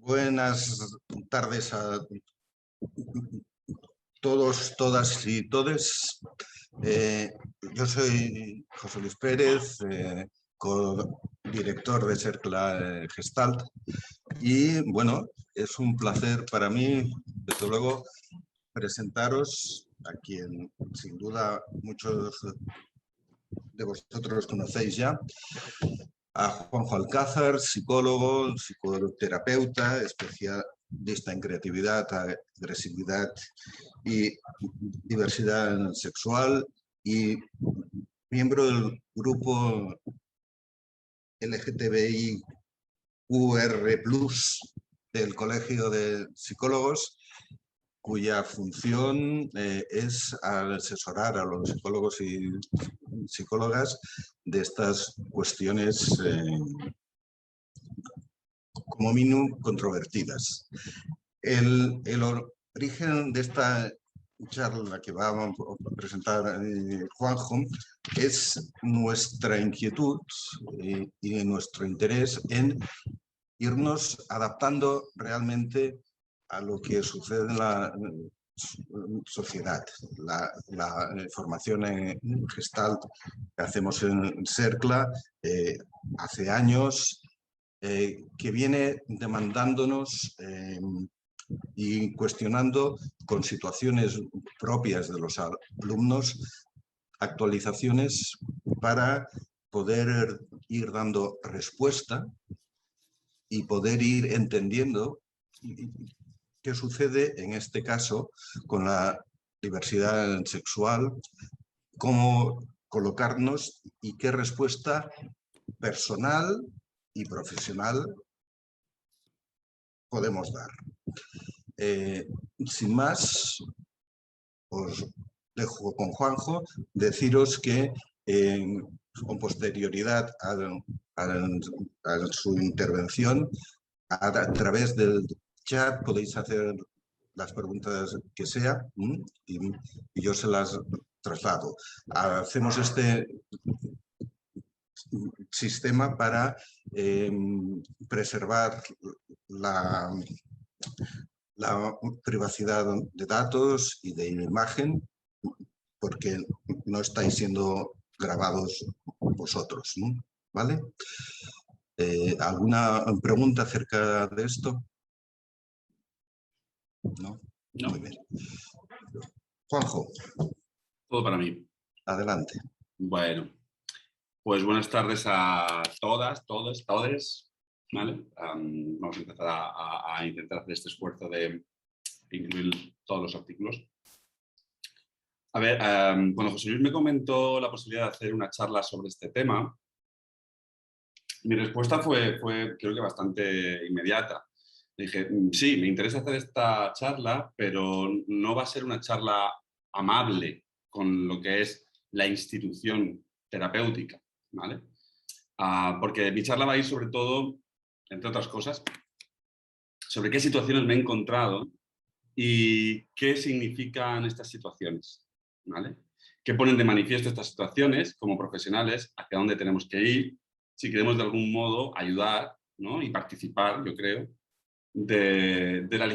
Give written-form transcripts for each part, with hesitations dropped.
Buenas tardes a todos, todas y todes. Yo soy José Luis Pérez, co-director de CERCLA Gestalt, y bueno, es un placer para mí, desde luego, presentaros a quien sin duda muchos de vosotros conocéis ya, a Juanjo Alcázar, psicólogo, psicoterapeuta, especialista en creatividad, agresividad y diversidad sexual, y miembro del grupo LGTBIQR+ del Colegio de Psicólogos, cuya función es asesorar a los psicólogos y psicólogas de estas cuestiones como mínimo controvertidas. El origen de esta charla que va a presentar Juanjo es nuestra inquietud y nuestro interés en irnos adaptando realmente a lo que sucede en la sociedad. La formación en Gestalt que hacemos en CERCLA hace años, que viene demandándonos y cuestionando con situaciones propias de los alumnos actualizaciones para poder ir dando respuesta y poder ir entendiendo qué sucede en este caso con la diversidad sexual, cómo colocarnos y qué respuesta personal y profesional podemos dar. Sin más, os dejo con Juanjo, deciros que con posterioridad a su intervención, a través del chat podéis hacer las preguntas que sea y yo se las traslado. Hacemos este sistema para preservar la privacidad de datos y de imagen, porque no estáis siendo grabados vosotros, ¿no? ¿Vale? ¿Alguna pregunta acerca de esto? ¿No? No. Muy bien. Juanjo. Todo para mí. Adelante. Bueno, pues buenas tardes a todas, todos, todes. ¿Vale? Vamos a empezar a intentar hacer este esfuerzo de incluir todos los artículos. A ver, cuando José Luis me comentó la posibilidad de hacer una charla sobre este tema, mi respuesta fue creo que bastante inmediata. Dije, sí, me interesa hacer esta charla, pero no va a ser una charla amable con lo que es la institución terapéutica, ¿vale? Porque mi charla va a ir sobre todo, entre otras cosas, sobre qué situaciones me he encontrado y qué significan estas situaciones, ¿vale? ¿Qué ponen de manifiesto estas situaciones como profesionales? ¿Hacia dónde tenemos que ir? Si queremos de algún modo ayudar, ¿no? Y participar, yo creo, de la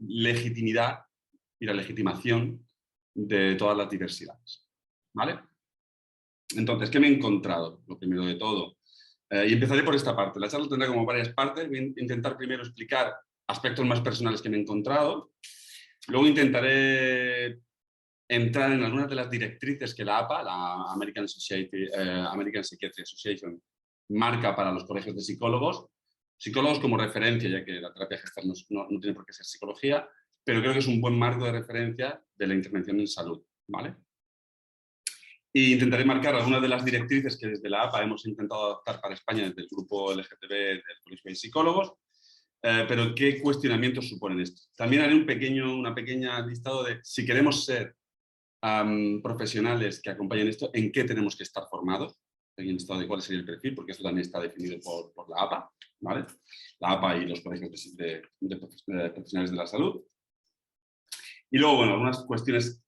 legitimidad y la legitimación de todas las diversidades, ¿vale? Entonces, ¿qué me he encontrado? Lo primero de todo. Y empezaré por esta parte. La charla tendrá como varias partes. Voy a intentar primero explicar aspectos más personales que me he encontrado. Luego intentaré entrar en algunas de las directrices que la APA, la American Psychiatry Association, marca para los colegios de psicólogos. Psicólogos como referencia, ya que la terapia gestal no tiene por qué ser psicología, pero creo que es un buen marco de referencia de la intervención en salud, ¿vale? Y intentaré marcar algunas de las directrices que desde la APA hemos intentado adaptar para España desde el grupo LGTB del Colegio de Psicólogos, pero qué cuestionamientos suponen esto. También haré un pequeño listado de si queremos ser profesionales que acompañen esto, en qué tenemos que estar formados, en el estado de cuál sería el perfil, porque esto también está definido por la APA, ¿vale? La APA y los colegios de profesionales de la salud. Y luego, bueno, algunas cuestiones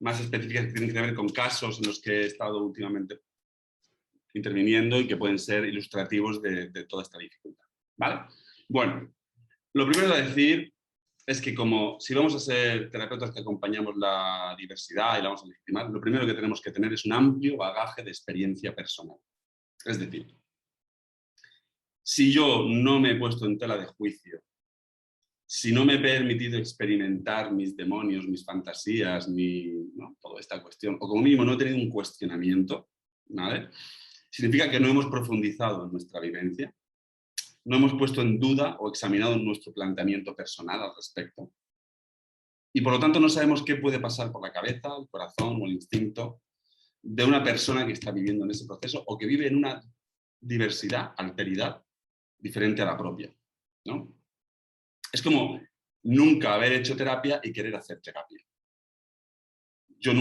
más específicas que tienen que ver con casos en los que he estado últimamente interviniendo y que pueden ser ilustrativos de toda esta dificultad, ¿vale? Bueno, Lo primero a decir es que como si vamos a ser terapeutas que acompañamos la diversidad y la vamos a legitimar, lo primero que tenemos que tener es un amplio bagaje de experiencia personal. Es decir, si yo no me he puesto en tela de juicio, si no me he permitido experimentar mis demonios, mis fantasías, ¿no? Toda esta cuestión, o como mínimo no he tenido un cuestionamiento, ¿vale? Significa que no hemos profundizado en nuestra vivencia, no hemos puesto en duda o examinado nuestro planteamiento personal al respecto. Y por lo tanto no sabemos qué puede pasar por la cabeza, el corazón o el instinto de una persona que está viviendo en ese proceso o que vive en una diversidad, alteridad, diferente a la propia, ¿no? Es como nunca haber hecho terapia y querer hacer terapia. Yo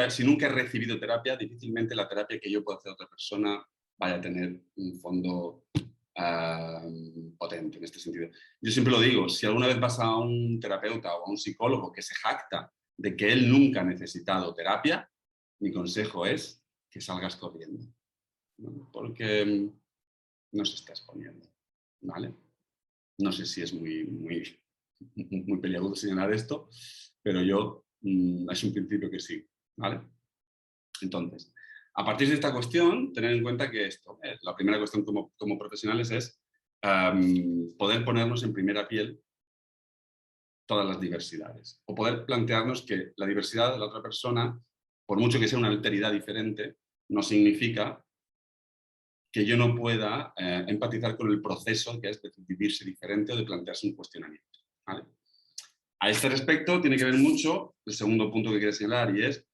si nunca he recibido terapia, difícilmente la terapia que yo puedo hacer a otra persona vaya a tener un fondo potente en este sentido. Yo siempre lo digo, si alguna vez vas a un terapeuta o a un psicólogo que se jacta de que él nunca ha necesitado terapia, mi consejo es que salgas corriendo, ¿no? Porque no se está exponiendo, ¿vale? No sé si es muy peliagudo señalar esto, pero yo es un principio que sí, ¿vale? Entonces, a partir de esta cuestión, tener en cuenta que esto, la primera cuestión como profesionales es poder ponernos en primera piel todas las diversidades, o poder plantearnos que la diversidad de la otra persona, por mucho que sea una alteridad diferente, no significa que yo no pueda empatizar con el proceso que es de vivirse diferente o de plantearse un cuestionamiento, ¿vale? A este respecto tiene que ver mucho el segundo punto que quiero señalar, y es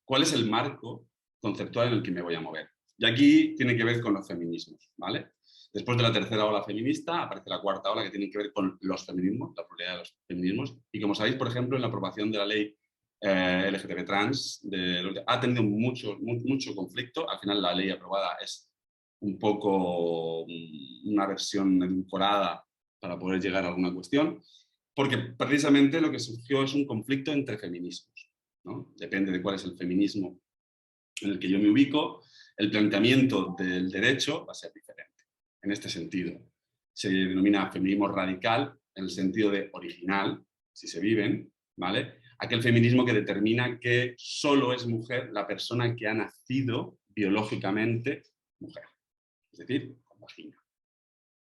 cuál es el marco conceptual en el que me voy a mover. Y aquí tiene que ver con los feminismos, ¿vale? Después de la tercera ola feminista aparece la cuarta ola que tiene que ver con los feminismos, la pluralidad de los feminismos. Y como sabéis, por ejemplo, en la aprobación de la ley LGTB trans ha tenido mucho conflicto. Al final la ley aprobada es un poco una versión edulcorada para poder llegar a alguna cuestión, porque precisamente lo que surgió es un conflicto entre feminismos, ¿no? Depende de cuál es el feminismo en el que yo me ubico, el planteamiento del derecho va a ser diferente. En este sentido, se denomina feminismo radical en el sentido de original, si se viven, ¿vale? Aquel feminismo que determina que solo es mujer la persona que ha nacido biológicamente mujer, es decir, con vagina,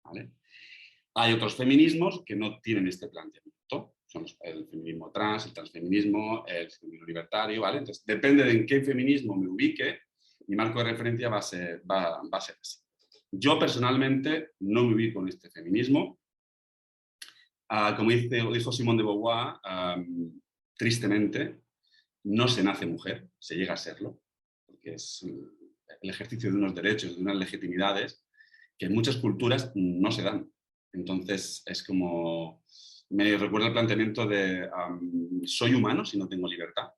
¿vale? Hay otros feminismos que no tienen este planteamiento. Son el feminismo trans, el transfeminismo, el feminismo libertario, ¿vale? Entonces, depende de en qué feminismo me ubique, mi marco de referencia va a ser así. Yo personalmente no me ubico en este feminismo. Como dijo Simone de Beauvoir, tristemente, no se nace mujer, se llega a serlo, porque es el ejercicio de unos derechos, de unas legitimidades que en muchas culturas no se dan. Entonces, es como... Me recuerda el planteamiento de ¿soy humano si no tengo libertad?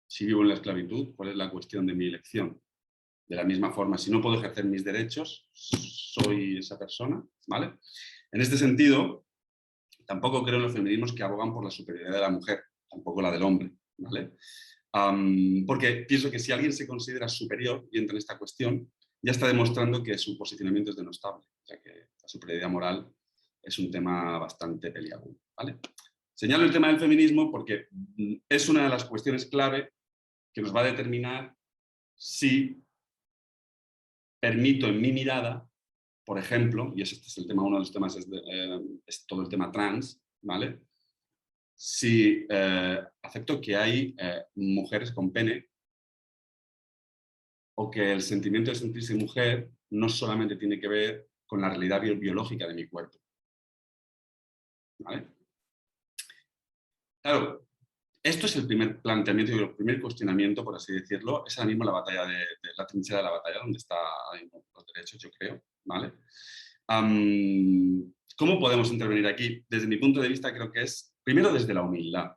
Si vivo en la esclavitud, ¿cuál es la cuestión de mi elección? De la misma forma, si no puedo ejercer mis derechos, ¿soy esa persona? ¿Vale? En este sentido, tampoco creo en los feminismos que abogan por la superioridad de la mujer, tampoco la del hombre, ¿vale? Porque pienso que si alguien se considera superior y entra en esta cuestión, ya está demostrando que su posicionamiento es denostable, o sea que la superioridad moral es un tema bastante peliagudo, ¿vale? Señalo el tema del feminismo porque es una de las cuestiones clave que nos va a determinar si permito en mi mirada, por ejemplo, y este es el tema, uno de los temas es todo el tema trans, ¿vale? Si acepto que hay mujeres con pene, o que el sentimiento de sentirse mujer no solamente tiene que ver con la realidad biológica de mi cuerpo, ¿vale? Claro, esto es el primer planteamiento y el primer cuestionamiento, por así decirlo. Es ahora mismo la batalla de la trinchera de la batalla, donde están los derechos, yo creo, ¿vale? ¿Cómo podemos intervenir aquí? Desde mi punto de vista, creo que es, primero, desde la humildad,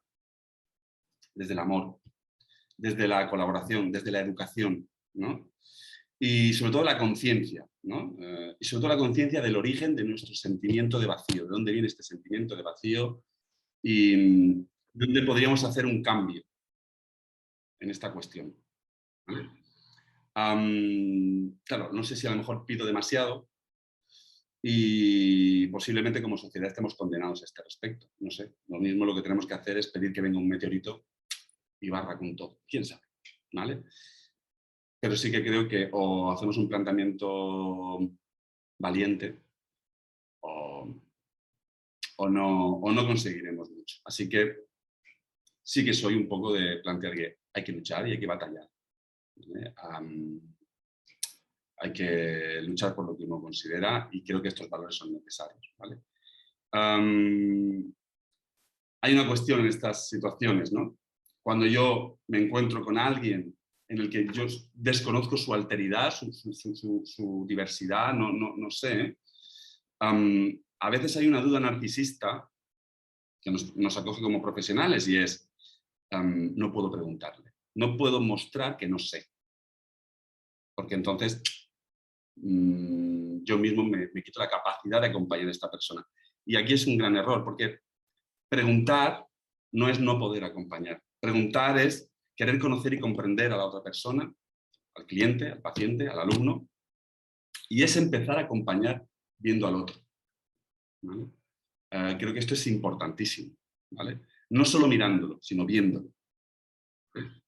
desde el amor, desde la colaboración, desde la educación, ¿no? Y sobre todo la conciencia, ¿no? Y sobre todo la conciencia del origen de nuestro sentimiento de vacío, de dónde viene este sentimiento de vacío y dónde podríamos hacer un cambio en esta cuestión, ¿vale? Claro, no sé si a lo mejor pido demasiado, y posiblemente como sociedad estemos condenados a este respecto. No sé, lo mismo lo que tenemos que hacer es pedir que venga un meteorito y barra con todo. ¿Quién sabe? ¿Vale? Pero sí que creo que o hacemos un planteamiento valiente o no conseguiremos mucho. Así que sí que soy un poco de plantear que hay que luchar y hay que batallar. ¿Vale? Hay que luchar por lo que uno considera y creo que estos valores son necesarios. ¿Vale? Hay una cuestión en estas situaciones, ¿no? Cuando yo me encuentro con alguien en el que yo desconozco su alteridad, su diversidad, no sé, a veces hay una duda narcisista que nos acoge como profesionales y es, no puedo preguntarle, no puedo mostrar que no sé, porque entonces yo mismo me quito la capacidad de acompañar a esta persona. Y aquí es un gran error, porque preguntar no es no poder acompañar. Preguntar es querer conocer y comprender a la otra persona, al cliente, al paciente, al alumno, y es empezar a acompañar viendo al otro. ¿Vale? Creo que esto es importantísimo. ¿Vale? No solo mirándolo, sino viéndolo. ¿Vale?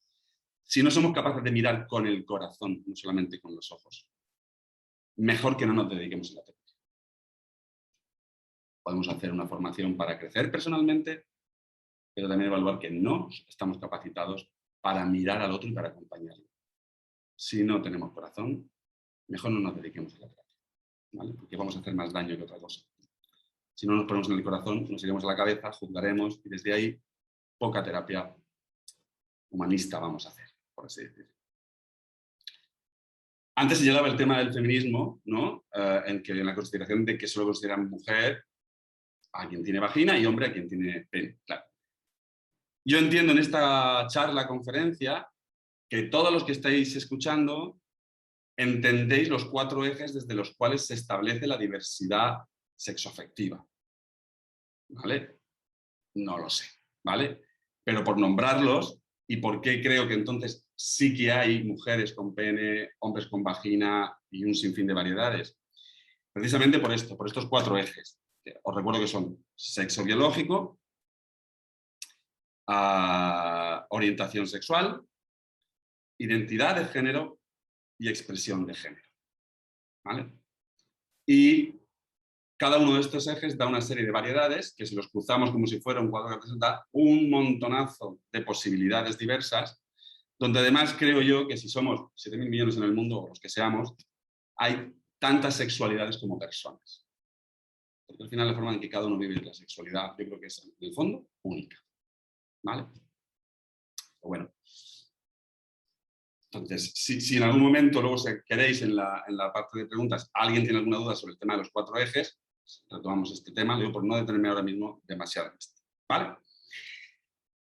Si no somos capaces de mirar con el corazón, no solamente con los ojos, mejor que no nos dediquemos a la terapia. Podemos hacer una formación para crecer personalmente, pero también evaluar que no estamos capacitados para mirar al otro y para acompañarlo. Si no tenemos corazón, mejor no nos dediquemos a la terapia, ¿vale? Porque vamos a hacer más daño que otra cosa. Si no nos ponemos en el corazón, nos iremos a la cabeza, juzgaremos y desde ahí poca terapia humanista vamos a hacer, por así decirlo. Antes se llegaba el tema del feminismo, ¿no? En la consideración de que solo consideran mujer a quien tiene vagina y hombre a quien tiene pene. Claro. Yo entiendo en esta charla, conferencia, que todos los que estáis escuchando entendéis los 4 ejes desde los cuales se establece la diversidad sexoafectiva. ¿Vale? No lo sé, ¿vale? Pero por nombrarlos y por qué creo que entonces sí que hay mujeres con pene, hombres con vagina y un sinfín de variedades. Precisamente por esto, por estos 4 ejes. Os recuerdo que son sexo biológico, orientación sexual, identidad de género y expresión de género. ¿Vale? Y cada uno de estos ejes da una serie de variedades que si los cruzamos como si fuera un cuadro que representa un montonazo de posibilidades diversas, donde además creo yo que si somos 7.000 millones en el mundo, o los que seamos, hay tantas sexualidades como personas. Porque al final la forma en que cada uno vive la sexualidad, yo creo que es, en el fondo, única. ¿Vale? Pero bueno. Entonces, si en algún momento, luego si queréis, en la parte de preguntas, alguien tiene alguna duda sobre el tema de los 4 ejes, retomamos este tema, digo, por no detenerme ahora mismo demasiado en esto. ¿Vale?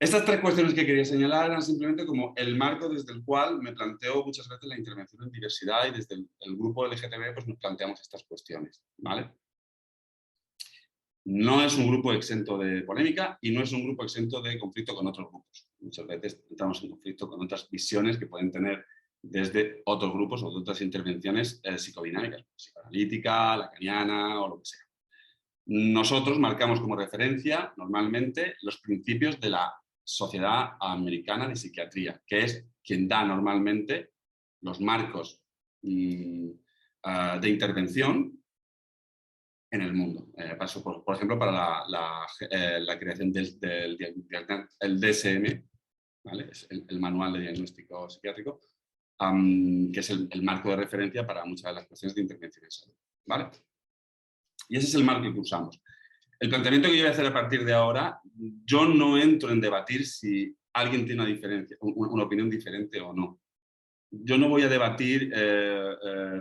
Estas 3 cuestiones que quería señalar eran simplemente como el marco desde el cual me planteo muchas veces la intervención en diversidad y desde el grupo LGTB pues nos planteamos estas cuestiones. ¿Vale? No es un grupo exento de polémica y no es un grupo exento de conflicto con otros grupos. Muchas veces entramos en conflicto con otras visiones que pueden tener desde otros grupos o de otras intervenciones psicodinámicas, psicoanalítica, lacaniana o lo que sea. Nosotros marcamos como referencia normalmente los principios de la Sociedad Americana de Psiquiatría, que es quien da normalmente los marcos de intervención en el mundo. Por ejemplo, para la creación del DSM, ¿vale? Es el Manual de Diagnóstico Psiquiátrico, que es el marco de referencia para muchas de las cuestiones de intervención en salud. ¿Vale? Y ese es el marco que usamos. El planteamiento que yo voy a hacer a partir de ahora, yo no entro en debatir si alguien tiene una opinión diferente o no. Yo no voy a debatir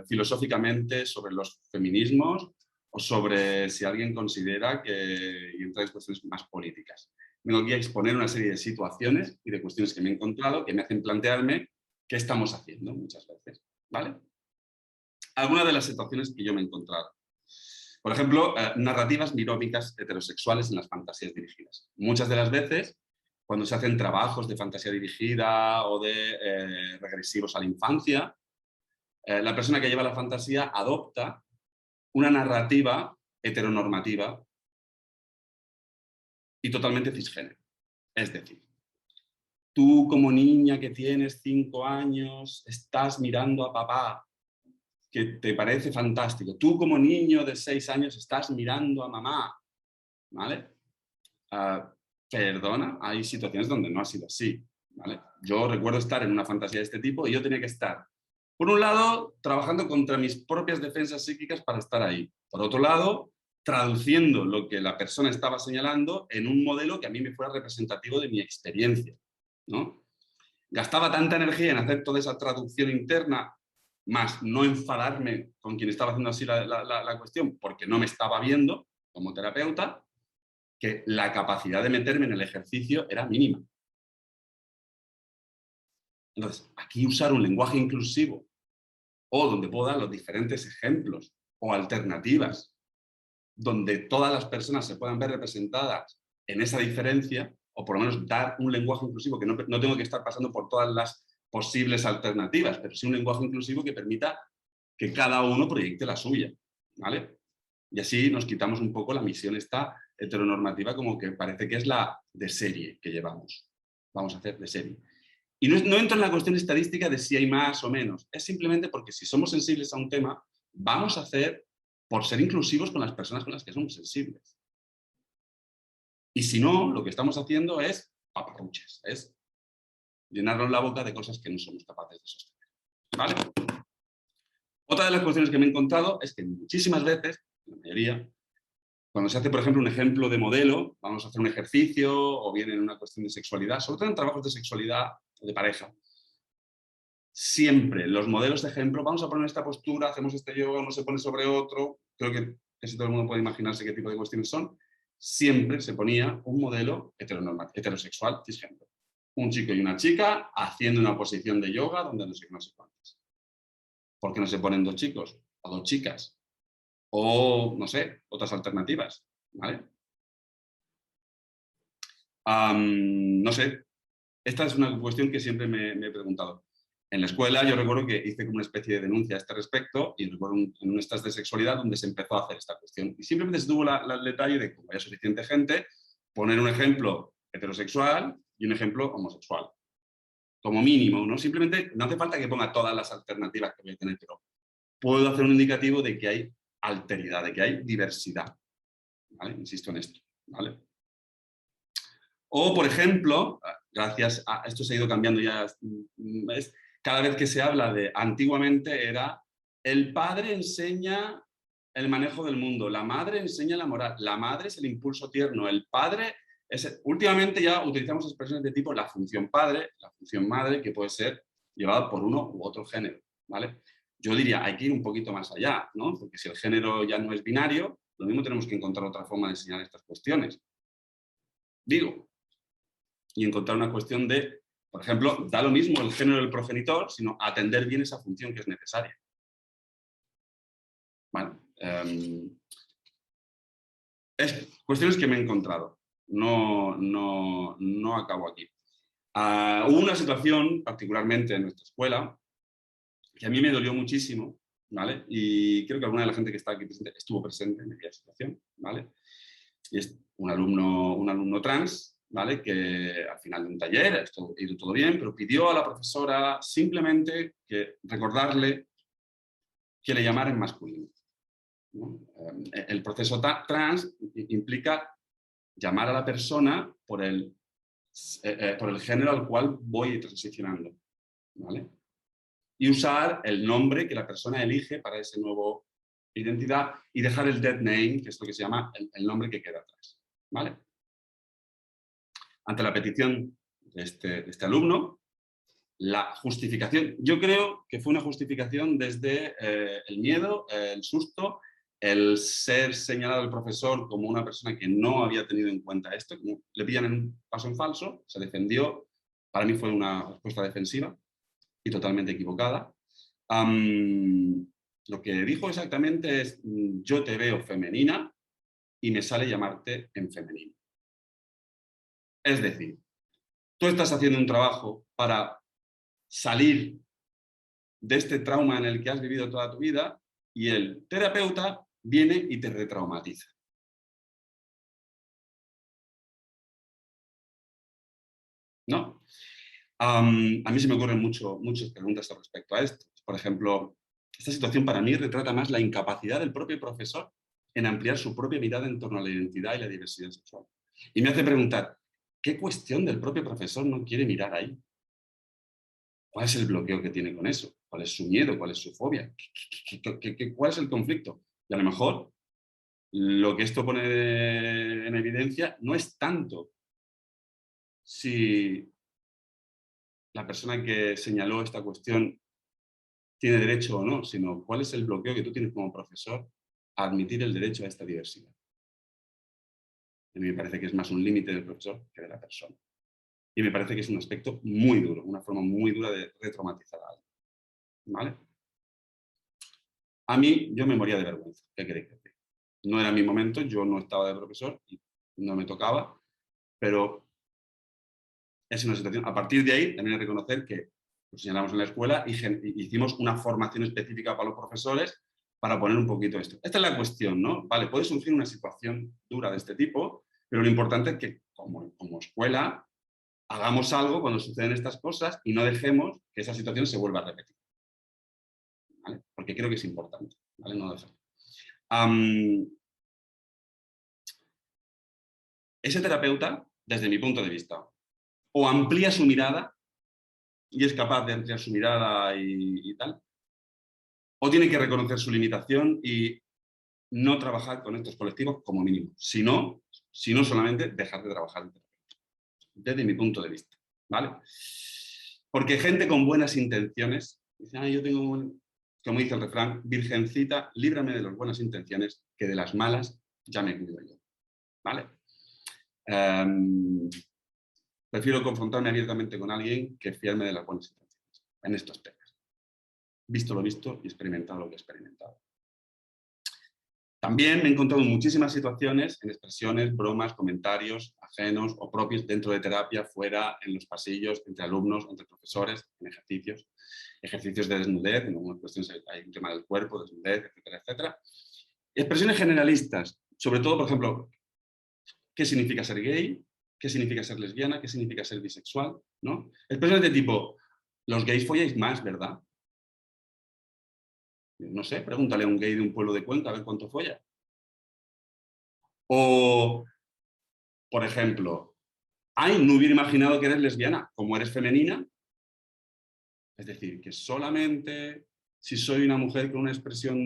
filosóficamente sobre los feminismos o sobre si alguien considera que y entra en cuestiones más políticas. Vengo aquí a exponer una serie de situaciones y de cuestiones que me he encontrado que me hacen plantearme qué estamos haciendo muchas veces. ¿Vale? Algunas de las situaciones que yo me he encontrado. Por ejemplo, narrativas mirómicas heterosexuales en las fantasías dirigidas. Muchas de las veces, cuando se hacen trabajos de fantasía dirigida o de regresivos a la infancia, la persona que lleva la fantasía adopta una narrativa heteronormativa y totalmente cisgénero. Es decir, tú como niña que tienes 5 años estás mirando a papá, que te parece fantástico. Tú como niño de 6 años estás mirando a mamá, ¿vale? Perdona, hay situaciones donde no ha sido así, ¿vale? Yo recuerdo estar en una fantasía de este tipo y yo tenía que estar, por un lado, trabajando contra mis propias defensas psíquicas para estar ahí. Por otro lado, traduciendo lo que la persona estaba señalando en un modelo que a mí me fuera representativo de mi experiencia, ¿no? Gastaba tanta energía en hacer toda esa traducción interna, más no enfadarme con quien estaba haciendo así la cuestión, porque no me estaba viendo como terapeuta, que la capacidad de meterme en el ejercicio era mínima. Entonces, aquí usar un lenguaje inclusivo, o donde puedo dar los diferentes ejemplos o alternativas, donde todas las personas se puedan ver representadas en esa diferencia, o por lo menos dar un lenguaje inclusivo, que no tengo que estar pasando por todas las posibles alternativas, pero sí un lenguaje inclusivo que permita que cada uno proyecte la suya, ¿vale? Y así nos quitamos un poco la misión esta heteronormativa, como que parece que es la de serie que llevamos. Vamos a hacer de serie. Y no entro en la cuestión estadística de si hay más o menos. Es simplemente porque si somos sensibles a un tema, vamos a hacer por ser inclusivos con las personas con las que somos sensibles. Y si no, lo que estamos haciendo es paparruches, es llenarnos la boca de cosas que no somos capaces de sostener. ¿Vale? Otra de las cuestiones que me he encontrado es que muchísimas veces, la mayoría, cuando se hace, por ejemplo, un ejemplo de modelo, vamos a hacer un ejercicio o bien en una cuestión de sexualidad, sobre todo en trabajos de sexualidad o de pareja, siempre los modelos de ejemplo, vamos a poner esta postura, hacemos este yoga, uno se pone sobre otro, creo que casi todo el mundo puede imaginarse qué tipo de cuestiones son, siempre se ponía un modelo heterosexual cisgénero. Un chico y una chica haciendo una posición de yoga donde no sé qué, no sé cuántas. ¿Por qué no se ponen 2 chicos o 2 chicas? O, no sé, otras alternativas, ¿vale? No sé, esta es una cuestión que siempre me he preguntado. En la escuela yo recuerdo que hice como una especie de denuncia a este respecto y recuerdo en un estas de sexualidad donde se empezó a hacer esta cuestión. Y simplemente se tuvo el detalle de que como haya suficiente gente, poner un ejemplo heterosexual y un ejemplo homosexual. Como mínimo, ¿no? Simplemente no hace falta que ponga todas las alternativas que voy a tener, pero puedo hacer un indicativo de que hay alteridad, de que hay diversidad. ¿Vale? Insisto en esto. ¿Vale? O, por ejemplo, gracias a esto se ha ido cambiando ya, cada vez que se habla de, antiguamente era, el padre enseña el manejo del mundo, la madre enseña la moral, la madre es el impulso tierno, el padre es... Últimamente ya utilizamos expresiones de tipo la función padre, la función madre, que puede ser llevada por uno u otro género, ¿vale? Yo diría, hay que ir un poquito más allá, ¿no? Porque si el género ya no es binario, lo mismo tenemos que encontrar otra forma de enseñar estas cuestiones. Digo, y encontrar una cuestión de, por ejemplo, da lo mismo el género del progenitor, sino atender bien esa función que es necesaria. Bueno, cuestiones que me he encontrado. No acabo aquí. Hubo una situación, particularmente en nuestra escuela, que a mí me dolió muchísimo, ¿vale? Y creo que alguna de la gente que está aquí presente estuvo presente en aquella situación, ¿vale? Y es un alumno trans, ¿vale? Que al final de un taller, esto ha ido todo bien, pero pidió a la profesora simplemente que recordarle que le llamara en masculino, ¿no? El proceso trans implica llamar a la persona por el género al cual voy transicionando, ¿vale? Y usar el nombre que la persona elige para esa nueva identidad y dejar el dead name, que es lo que se llama el nombre que queda atrás, ¿vale? Ante la petición de este alumno, la justificación, yo creo que fue una justificación desde el miedo, el susto, el ser señalado el profesor como una persona que no había tenido en cuenta esto, como le pillan en un paso en falso, se defendió, para mí fue una respuesta defensiva y totalmente equivocada. Lo que dijo exactamente es, yo te veo femenina y me sale llamarte en femenino. Es decir, tú estás haciendo un trabajo para salir de este trauma en el que has vivido toda tu vida y el terapeuta viene y te retraumatiza. ¿No? A mí se me ocurren muchas preguntas al respecto a esto. Por ejemplo, esta situación para mí retrata más la incapacidad del propio profesor en ampliar su propia mirada en torno a la identidad y la diversidad sexual. Y me hace preguntar, ¿qué cuestión del propio profesor no quiere mirar ahí? ¿Cuál es el bloqueo que tiene con eso? ¿Cuál es su miedo? ¿Cuál es su fobia? ¿Cuál es el conflicto? Y a lo mejor lo que esto pone en evidencia no es tanto si la persona que señaló esta cuestión tiene derecho o no, sino cuál es el bloqueo que tú tienes como profesor a admitir el derecho a esta diversidad. A mí me parece que es más un límite del profesor que de la persona. Y me parece que es un aspecto muy duro, una forma muy dura de retraumatizar a alguien. ¿Vale? A mí, yo me moría de vergüenza. ¿Qué queréis que diga? No era mi momento, yo no estaba de profesor y no me tocaba, pero es una situación. A partir de ahí, también hay que reconocer que lo señalamos en la escuela y hicimos una formación específica para los profesores para poner un poquito esto. Esta es la cuestión, ¿no? Vale, puede surgir una situación dura de este tipo, pero lo importante es que como escuela hagamos algo cuando suceden estas cosas y no dejemos que esa situación se vuelva a repetir. ¿Vale? Porque creo que es importante, ¿vale? No dejarlo. Ese terapeuta, desde mi punto de vista, o amplía su mirada y es capaz de ampliar su mirada y tal, o tiene que reconocer su limitación y no trabajar con estos colectivos como mínimo. Si no solamente dejar de trabajar en terapia, desde mi punto de vista, ¿vale? Porque gente con buenas intenciones dice, yo tengo, como dice el refrán, virgencita, líbrame de las buenas intenciones, que de las malas ya me cuido yo, ¿vale? Prefiero confrontarme abiertamente con alguien que fiarme de las buenas intenciones en estos temas. Visto lo visto y experimentado lo que he experimentado. También me he encontrado en muchísimas situaciones, en expresiones, bromas, comentarios ajenos o propios dentro de terapia, fuera, en los pasillos, entre alumnos, entre profesores, en ejercicios de desnudez, en algunas cuestiones hay un tema del cuerpo, desnudez, etcétera, etcétera. Expresiones generalistas, sobre todo, por ejemplo, ¿qué significa ser gay? ¿Qué significa ser lesbiana? ¿Qué significa ser bisexual? ¿No? Expresiones de tipo, los gays folláis más, ¿verdad? No sé, pregúntale a un gay de un pueblo de Cuenca a ver cuánto folla. O, por ejemplo, no hubiera imaginado que eres lesbiana, como eres femenina. Es decir, que solamente si soy una mujer con una expresión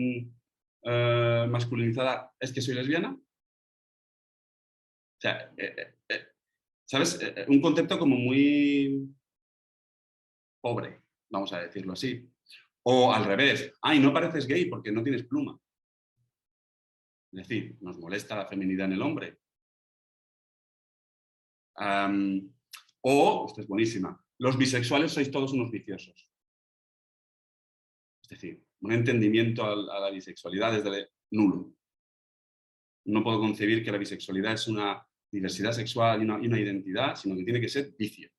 masculinizada es que soy lesbiana. O sea, ¿sabes? Un concepto como muy pobre, vamos a decirlo así. O al revés, no pareces gay porque no tienes pluma. Es decir, nos molesta la feminidad en el hombre. Esta es buenísima, los bisexuales sois todos unos viciosos. Es decir, un entendimiento a la bisexualidad desde nulo. No puedo concebir que la bisexualidad es una diversidad sexual y una identidad, sino que tiene que ser vicio.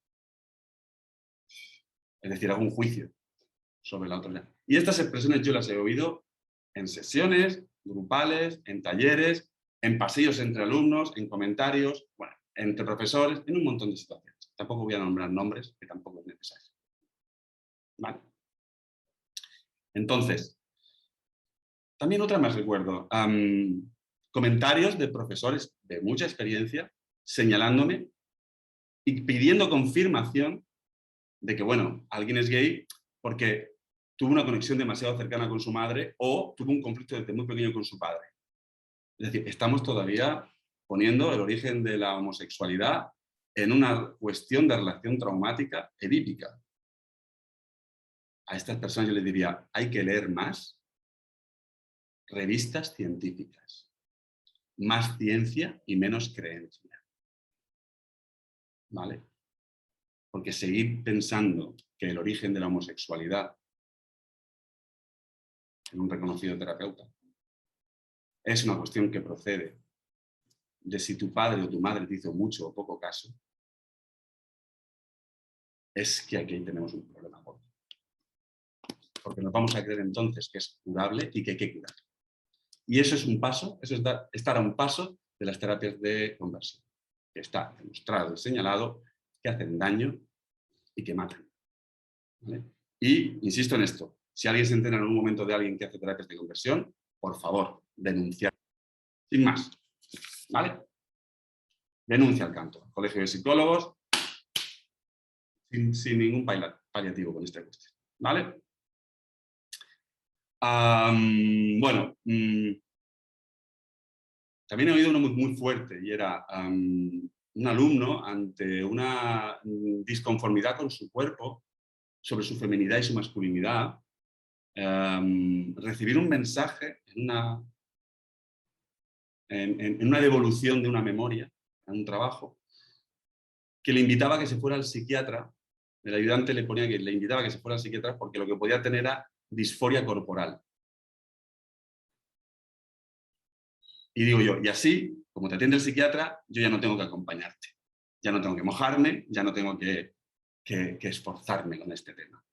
Es decir, hago un juicio sobre la otra. Y estas expresiones yo las he oído en sesiones grupales, en talleres, en pasillos entre alumnos, en comentarios, bueno, entre profesores, en un montón de situaciones. Tampoco voy a nombrar nombres, que tampoco es necesario. ¿Vale? Entonces, también otra más recuerdo. Comentarios de profesores de mucha experiencia señalándome y pidiendo confirmación de que, bueno, alguien es gay porque tuvo una conexión demasiado cercana con su madre o tuvo un conflicto desde muy pequeño con su padre. Es decir, estamos todavía poniendo el origen de la homosexualidad en una cuestión de relación traumática edípica. A estas personas yo les diría, hay que leer más revistas científicas, más ciencia y menos creencia. ¿Vale? Porque seguir pensando que el origen de la homosexualidad en un reconocido terapeuta es una cuestión que procede de si tu padre o tu madre te hizo mucho o poco caso, es que aquí tenemos un problema gordo. Porque nos vamos a creer entonces que es curable y que hay que curar. Y eso es un paso, eso es estar a un paso de las terapias de conversión, que está demostrado y señalado que hacen daño y que matan. ¿Vale? Y insisto en esto, si alguien se entera en algún momento de alguien que hace terapias de conversión, por favor, denunciar. Sin más. ¿Vale? Denuncia al canto. Al Colegio de Psicólogos, sin ningún paliativo con esta cuestión. ¿Vale? Bueno, también he oído uno muy fuerte y era un alumno ante una disconformidad con su cuerpo, sobre su feminidad y su masculinidad, recibir un mensaje en una devolución de una memoria, en un trabajo, que le invitaba a que se fuera al psiquiatra. El ayudante le ponía que le invitaba a que se fuera al psiquiatra porque lo que podía tener era disforia corporal. Y digo yo, y así, como te atiende el psiquiatra, yo ya no tengo que acompañarte. Ya no tengo que mojarme, ya no tengo que esforzarme con este tema,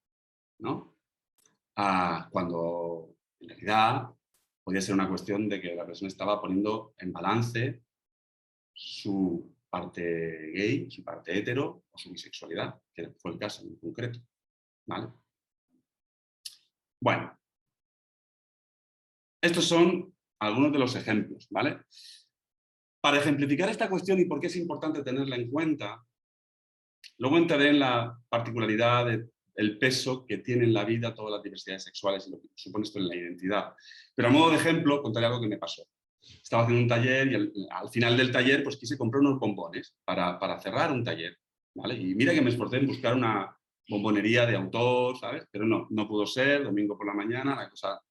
¿no? Cuando en realidad podía ser una cuestión de que la persona estaba poniendo en balance su parte gay, su parte hetero o su bisexualidad, que fue el caso en concreto. ¿Vale? Bueno, estos son algunos de los ejemplos, ¿vale? Para ejemplificar esta cuestión y por qué es importante tenerla en cuenta, luego entraré en la particularidad del peso que tiene en la vida todas las diversidades sexuales y lo que supone esto en la identidad. Pero a modo de ejemplo, contaré algo que me pasó. Estaba haciendo un taller y al final del taller pues quise comprar unos bombones para cerrar un taller, ¿vale? Y mira que me esforcé en buscar una bombonería de autor, ¿sabes? Pero no pudo ser, domingo por la mañana, la cosa...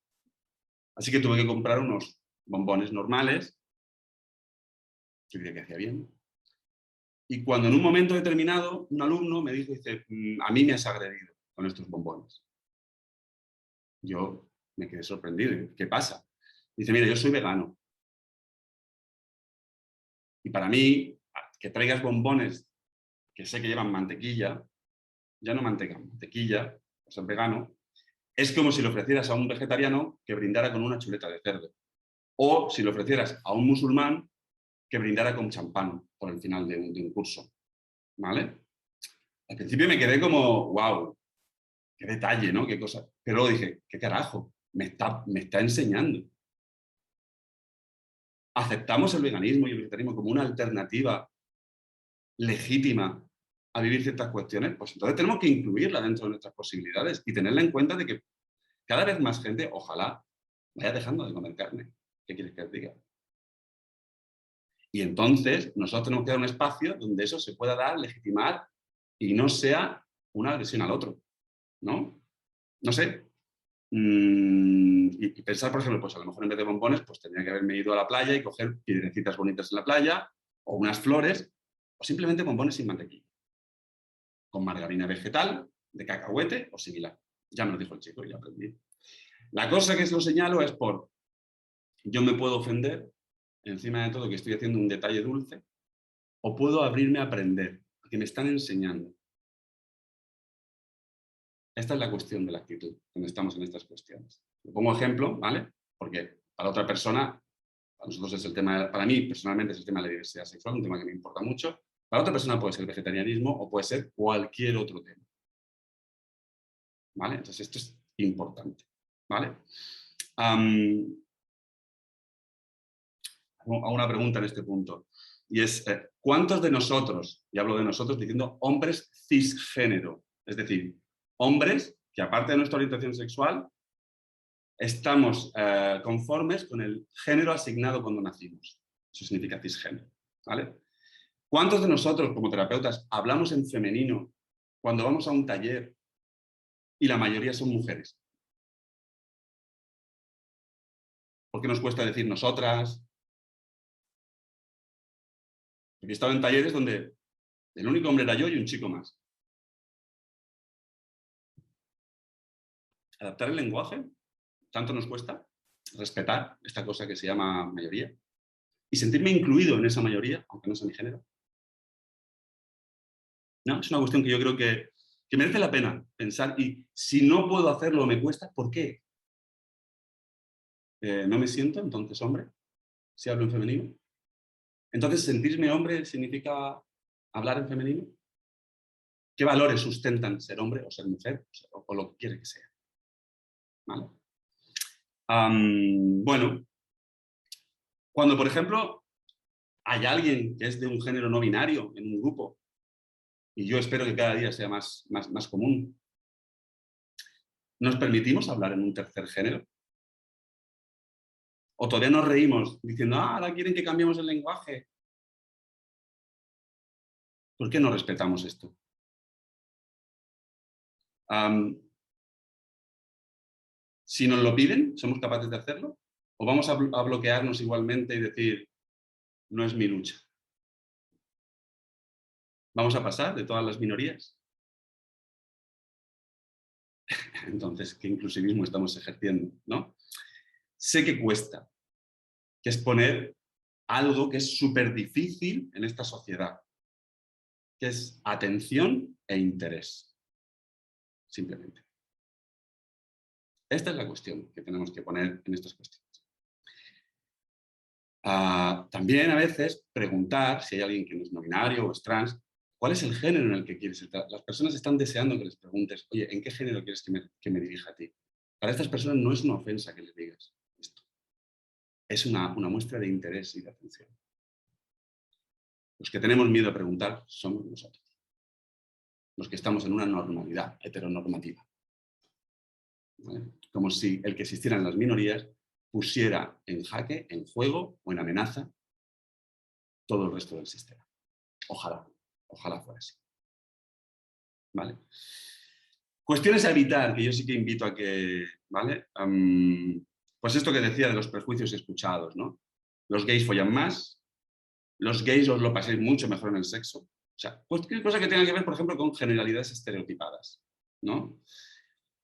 Así que tuve que comprar unos bombones normales, yo creía que hacía bien. Y cuando en un momento determinado un alumno me dijo, dice, a mí me has agredido con estos bombones. Yo me quedé sorprendido, ¿qué pasa? Dice, mira, yo soy vegano. Y para mí, que traigas bombones que sé que llevan mantequilla, ya no manteca, mantequilla, o sea, vegano, es como si le ofrecieras a un vegetariano que brindara con una chuleta de cerdo. O si le ofrecieras a un musulmán que brindara con champán por el final de un curso. ¿Vale? Al principio me quedé como, wow, qué detalle, ¿no? Qué cosa. Pero luego dije, ¿qué carajo? Me está enseñando. ¿Aceptamos el veganismo y el vegetarianismo como una alternativa legítima a vivir ciertas cuestiones? Pues entonces tenemos que incluirla dentro de nuestras posibilidades y tenerla en cuenta de que cada vez más gente, ojalá, vaya dejando de comer carne. ¿Qué quieres que os diga? Y entonces nosotros tenemos que dar un espacio donde eso se pueda dar, legitimar y no sea una agresión al otro, ¿no? No sé. Y pensar, por ejemplo, pues a lo mejor en vez de bombones, pues tendría que haberme ido a la playa y coger piedrecitas bonitas en la playa, o unas flores, o simplemente bombones sin mantequilla, con margarina vegetal, de cacahuete o similar. Ya me lo dijo el chico y ya aprendí. La cosa que lo señalo es por, yo me puedo ofender, encima de todo que estoy haciendo un detalle dulce, o puedo abrirme a aprender, que me están enseñando. Esta es la cuestión de la actitud, cuando estamos en estas cuestiones. Le pongo ejemplo, ¿vale? Porque para otra persona, para nosotros es el tema, para mí personalmente es el tema de la diversidad sexual, un tema que me importa mucho. Para otra persona puede ser el vegetarianismo o puede ser cualquier otro tema. ¿Vale? Entonces esto es importante. ¿Vale? Hago una pregunta en este punto. Y es, ¿cuántos de nosotros, y hablo de nosotros diciendo hombres cisgénero, es decir, hombres que aparte de nuestra orientación sexual, estamos conformes con el género asignado cuando nacimos? Eso significa cisgénero. ¿Vale? ¿Cuántos de nosotros, como terapeutas, hablamos en femenino cuando vamos a un taller y la mayoría son mujeres? ¿Por qué nos cuesta decir nosotras? Porque he estado en talleres donde el único hombre era yo y un chico más. Adaptar el lenguaje, tanto nos cuesta. Respetar esta cosa que se llama mayoría. Y sentirme incluido en esa mayoría, aunque no sea mi género. ¿No? Es una cuestión que yo creo que merece la pena pensar. Y si no puedo hacerlo o me cuesta, ¿por qué? no me siento entonces hombre, si hablo en femenino. Entonces, sentirme hombre significa hablar en femenino. ¿Qué valores sustentan ser hombre o ser mujer o lo que quiere que sea? ¿Vale? Bueno, cuando, por ejemplo, hay alguien que es de un género no binario en un grupo, y yo espero que cada día sea más común, ¿nos permitimos hablar en un tercer género? ¿O todavía nos reímos diciendo, ahora quieren que cambiemos el lenguaje? ¿Por qué no respetamos esto? Si nos lo piden, ¿somos capaces de hacerlo? ¿O vamos a bloquearnos igualmente y decir, no es mi lucha? ¿Vamos a pasar de todas las minorías? Entonces, ¿qué inclusivismo estamos ejerciendo? ¿No? Sé que cuesta, que es poner algo que es súper difícil en esta sociedad, que es atención e interés, simplemente. Esta es la cuestión que tenemos que poner en estas cuestiones. También a veces preguntar, si hay alguien que no es no binario o es trans, ¿cuál es el género en el que quieres estar? Las personas están deseando que les preguntes, oye, ¿en qué género quieres que me dirija a ti? Para estas personas no es una ofensa que les digas esto. Es una muestra de interés y de atención. Los que tenemos miedo a preguntar somos nosotros. Los que estamos en una normalidad heteronormativa. ¿Vale? Como si el que existieran las minorías pusiera en jaque, en juego o en amenaza todo el resto del sistema. Ojalá fuera así. ¿Vale? Cuestiones a evitar, que yo sí que invito a que, ¿vale? Pues esto que decía de los prejuicios escuchados, ¿no? Los gays follan más, los gays os lo pasáis mucho mejor en el sexo. O sea, cualquier cosa que tenga que ver, por ejemplo, con generalidades estereotipadas, ¿no?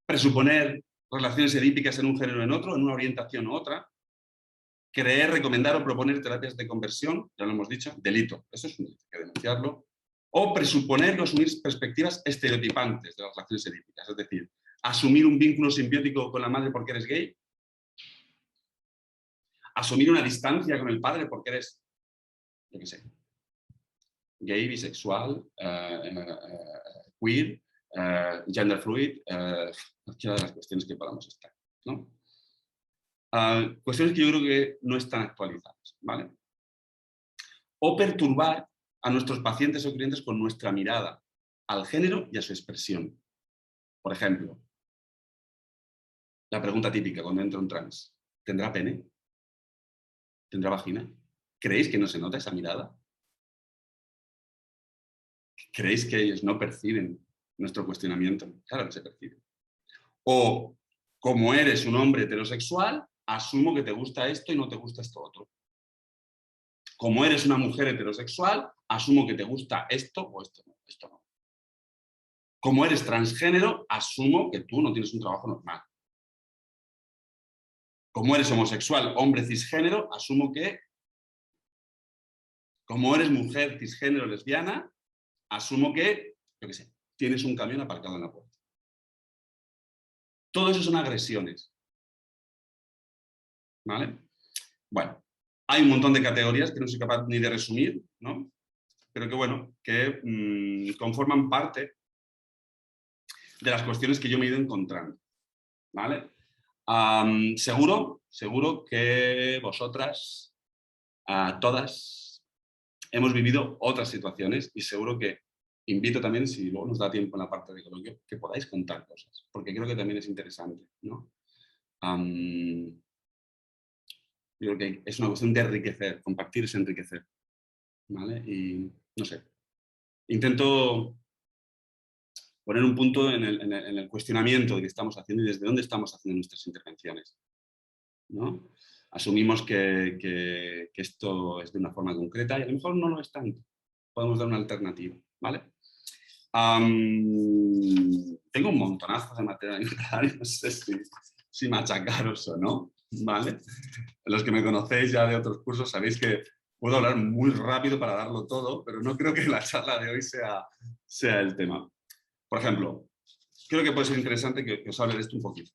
Presuponer relaciones edípicas en un género o en otro, en una orientación u otra, creer, recomendar o proponer terapias de conversión, ya lo hemos dicho, delito. Eso es un delito, hay que denunciarlo. O presuponer o asumir perspectivas estereotipantes de las relaciones edípicas, es decir, asumir un vínculo simbiótico con la madre porque eres gay, asumir una distancia con el padre porque eres, yo qué sé, gay, bisexual, queer, gender fluid, cualquiera de las cuestiones que podamos estar, ¿no? Cuestiones que yo creo que no están actualizadas, ¿vale? O perturbar a nuestros pacientes o clientes con nuestra mirada al género y a su expresión. Por ejemplo, la pregunta típica cuando entra un trans, ¿tendrá pene? ¿Tendrá vagina? ¿Creéis que no se nota esa mirada? ¿Creéis que ellos no perciben nuestro cuestionamiento? Claro que se percibe. O, como eres un hombre heterosexual, asumo que te gusta esto y no te gusta esto otro. Como eres una mujer heterosexual, asumo que te gusta esto o esto no. Como eres transgénero, asumo que tú no tienes un trabajo normal. Como eres homosexual, hombre cisgénero, asumo que, como eres mujer cisgénero lesbiana, asumo que, yo qué sé, tienes un camión aparcado en la puerta. Todo eso son agresiones. ¿Vale? Bueno, hay un montón de categorías que no soy capaz ni de resumir, ¿no? Pero que, bueno, que conforman parte de las cuestiones que yo me he ido encontrando. ¿Vale? Seguro que vosotras, todas, hemos vivido otras situaciones y seguro que invito también, si luego nos da tiempo en la parte de coloquio, que podáis contar cosas, porque creo que también es interesante, ¿no? Yo creo que es una cuestión de enriquecer, compartir es enriquecer, ¿vale? Y, no sé, intento poner un punto en el cuestionamiento de qué estamos haciendo y desde dónde estamos haciendo nuestras intervenciones, ¿no? Asumimos que esto es de una forma concreta y a lo mejor no lo es tanto. Podemos dar una alternativa, ¿vale? Tengo un montonazo de material no sé si machacaros o no, ¿vale? Los que me conocéis ya de otros cursos sabéis que puedo hablar muy rápido para darlo todo, pero no creo que la charla de hoy sea el tema. Por ejemplo, creo que puede ser interesante que os hable de esto un poquito.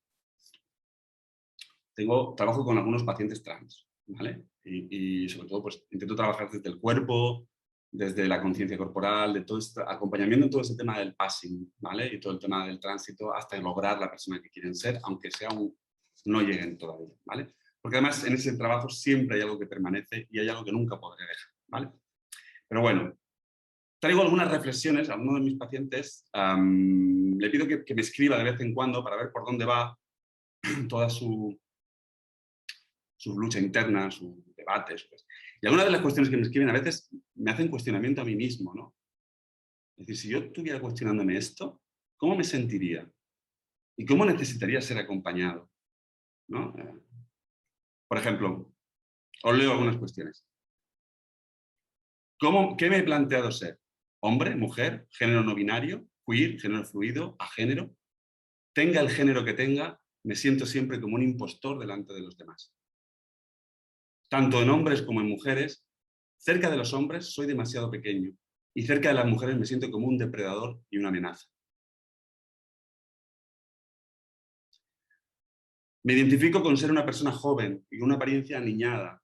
trabajo con algunos pacientes trans, ¿vale? Y sobre todo, pues intento trabajar desde el cuerpo, desde la conciencia corporal, de todo este acompañamiento en todo ese tema del passing, ¿vale? Y todo el tema del tránsito hasta lograr la persona que quieren ser, aunque no lleguen todavía, ¿vale? Porque además en ese trabajo siempre hay algo que permanece y hay algo que nunca podré dejar, ¿vale? Pero bueno, traigo algunas reflexiones a uno de mis pacientes. Le pido que me escriba de vez en cuando para ver por dónde va toda su lucha interna, sus debates. Pues. Y algunas de las cuestiones que me escriben a veces me hacen cuestionamiento a mí mismo, ¿no? Es decir, si yo estuviera cuestionándome esto, ¿cómo me sentiría? ¿Y cómo necesitaría ser acompañado? ¿No? Por ejemplo, os leo algunas cuestiones. ¿Qué me he planteado ser? ¿Hombre, mujer, género no binario, queer, género fluido, agénero? Tenga el género que tenga, me siento siempre como un impostor delante de los demás. Tanto en hombres como en mujeres, cerca de los hombres soy demasiado pequeño y cerca de las mujeres me siento como un depredador y una amenaza. Me identifico con ser una persona joven y con una apariencia aniñada,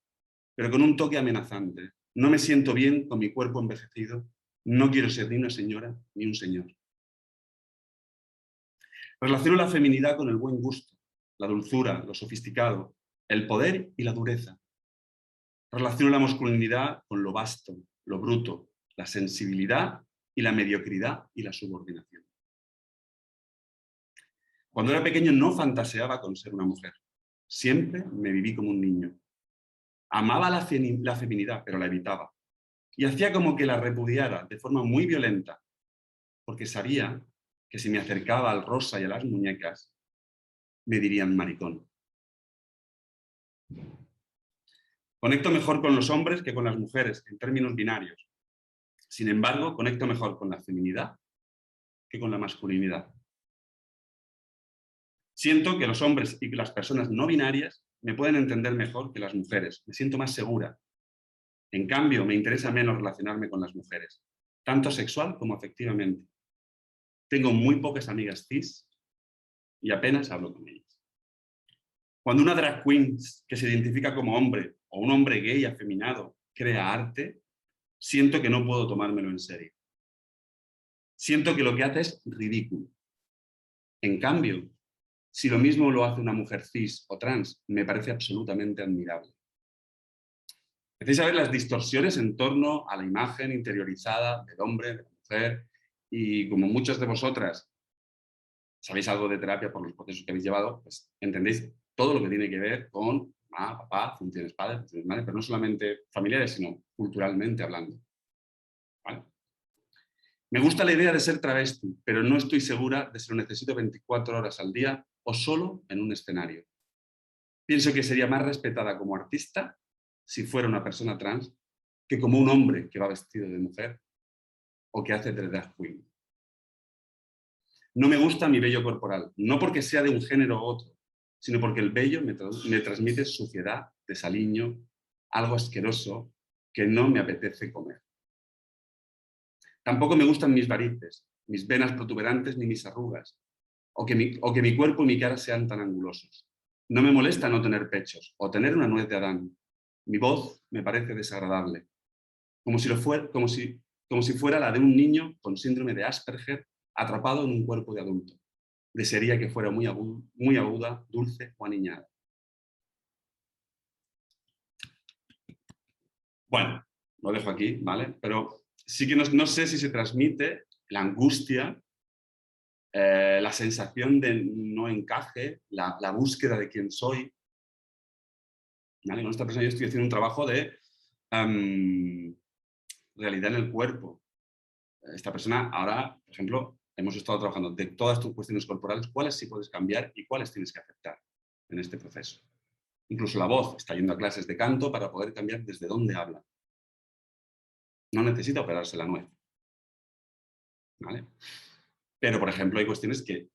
pero con un toque amenazante. No me siento bien con mi cuerpo envejecido. No quiero ser ni una señora ni un señor. Relaciono la feminidad con el buen gusto, la dulzura, lo sofisticado, el poder y la dureza. Relaciono la masculinidad con lo vasto, lo bruto, la sensibilidad y la mediocridad y la subordinación. Cuando era pequeño no fantaseaba con ser una mujer. Siempre me viví como un niño. Amaba la feminidad, pero la evitaba. Y hacía como que la repudiara de forma muy violenta, porque sabía que si me acercaba al rosa y a las muñecas, me dirían maricón. Conecto mejor con los hombres que con las mujeres, en términos binarios. Sin embargo, conecto mejor con la feminidad que con la masculinidad. Siento que los hombres y las personas no binarias me pueden entender mejor que las mujeres. Me siento más segura. En cambio, me interesa menos relacionarme con las mujeres, tanto sexual como afectivamente. Tengo muy pocas amigas cis y apenas hablo con ellas. Cuando una drag queen que se identifica como hombre o un hombre gay afeminado crea arte, siento que no puedo tomármelo en serio. Siento que lo que hace es ridículo. En cambio, si lo mismo lo hace una mujer cis o trans, me parece absolutamente admirable. Empecéis a ver las distorsiones en torno a la imagen interiorizada del hombre, de la mujer, y como muchas de vosotras sabéis algo de terapia por los procesos que habéis llevado, pues entendéis todo lo que tiene que ver con mamá, papá, funciones padres, funciones madres, pero no solamente familiares, sino culturalmente hablando. ¿Vale? Me gusta la idea de ser travesti, pero no estoy segura de si lo necesito 24 horas al día o solo en un escenario. Pienso que sería más respetada como artista si fuera una persona trans que como un hombre que va vestido de mujer o que hace de drag queen. No me gusta mi vello corporal, no porque sea de un género u otro, sino porque el vello me transmite suciedad, desaliño, algo asqueroso que no me apetece comer. Tampoco me gustan mis varices, mis venas protuberantes ni mis arrugas, o que mi cuerpo y mi cara sean tan angulosos. No me molesta no tener pechos o tener una nuez de Adán. Mi voz me parece desagradable, como si fuera la de un niño con síndrome de Asperger atrapado en un cuerpo de adulto. Desearía que fuera muy aguda, dulce o aniñada. Bueno, lo dejo aquí, ¿vale? Pero sí que no sé si se transmite la angustia, la sensación de no encaje, la búsqueda de quién soy. ¿Vale? Con esta persona yo estoy haciendo un trabajo de realidad en el cuerpo. Esta persona ahora, por ejemplo, hemos estado trabajando de todas tus cuestiones corporales, cuáles sí puedes cambiar y cuáles tienes que aceptar en este proceso. Incluso la voz, está yendo a clases de canto para poder cambiar desde dónde habla. No necesita operarse la nuez. ¿Vale? Pero, por ejemplo, hay cuestiones que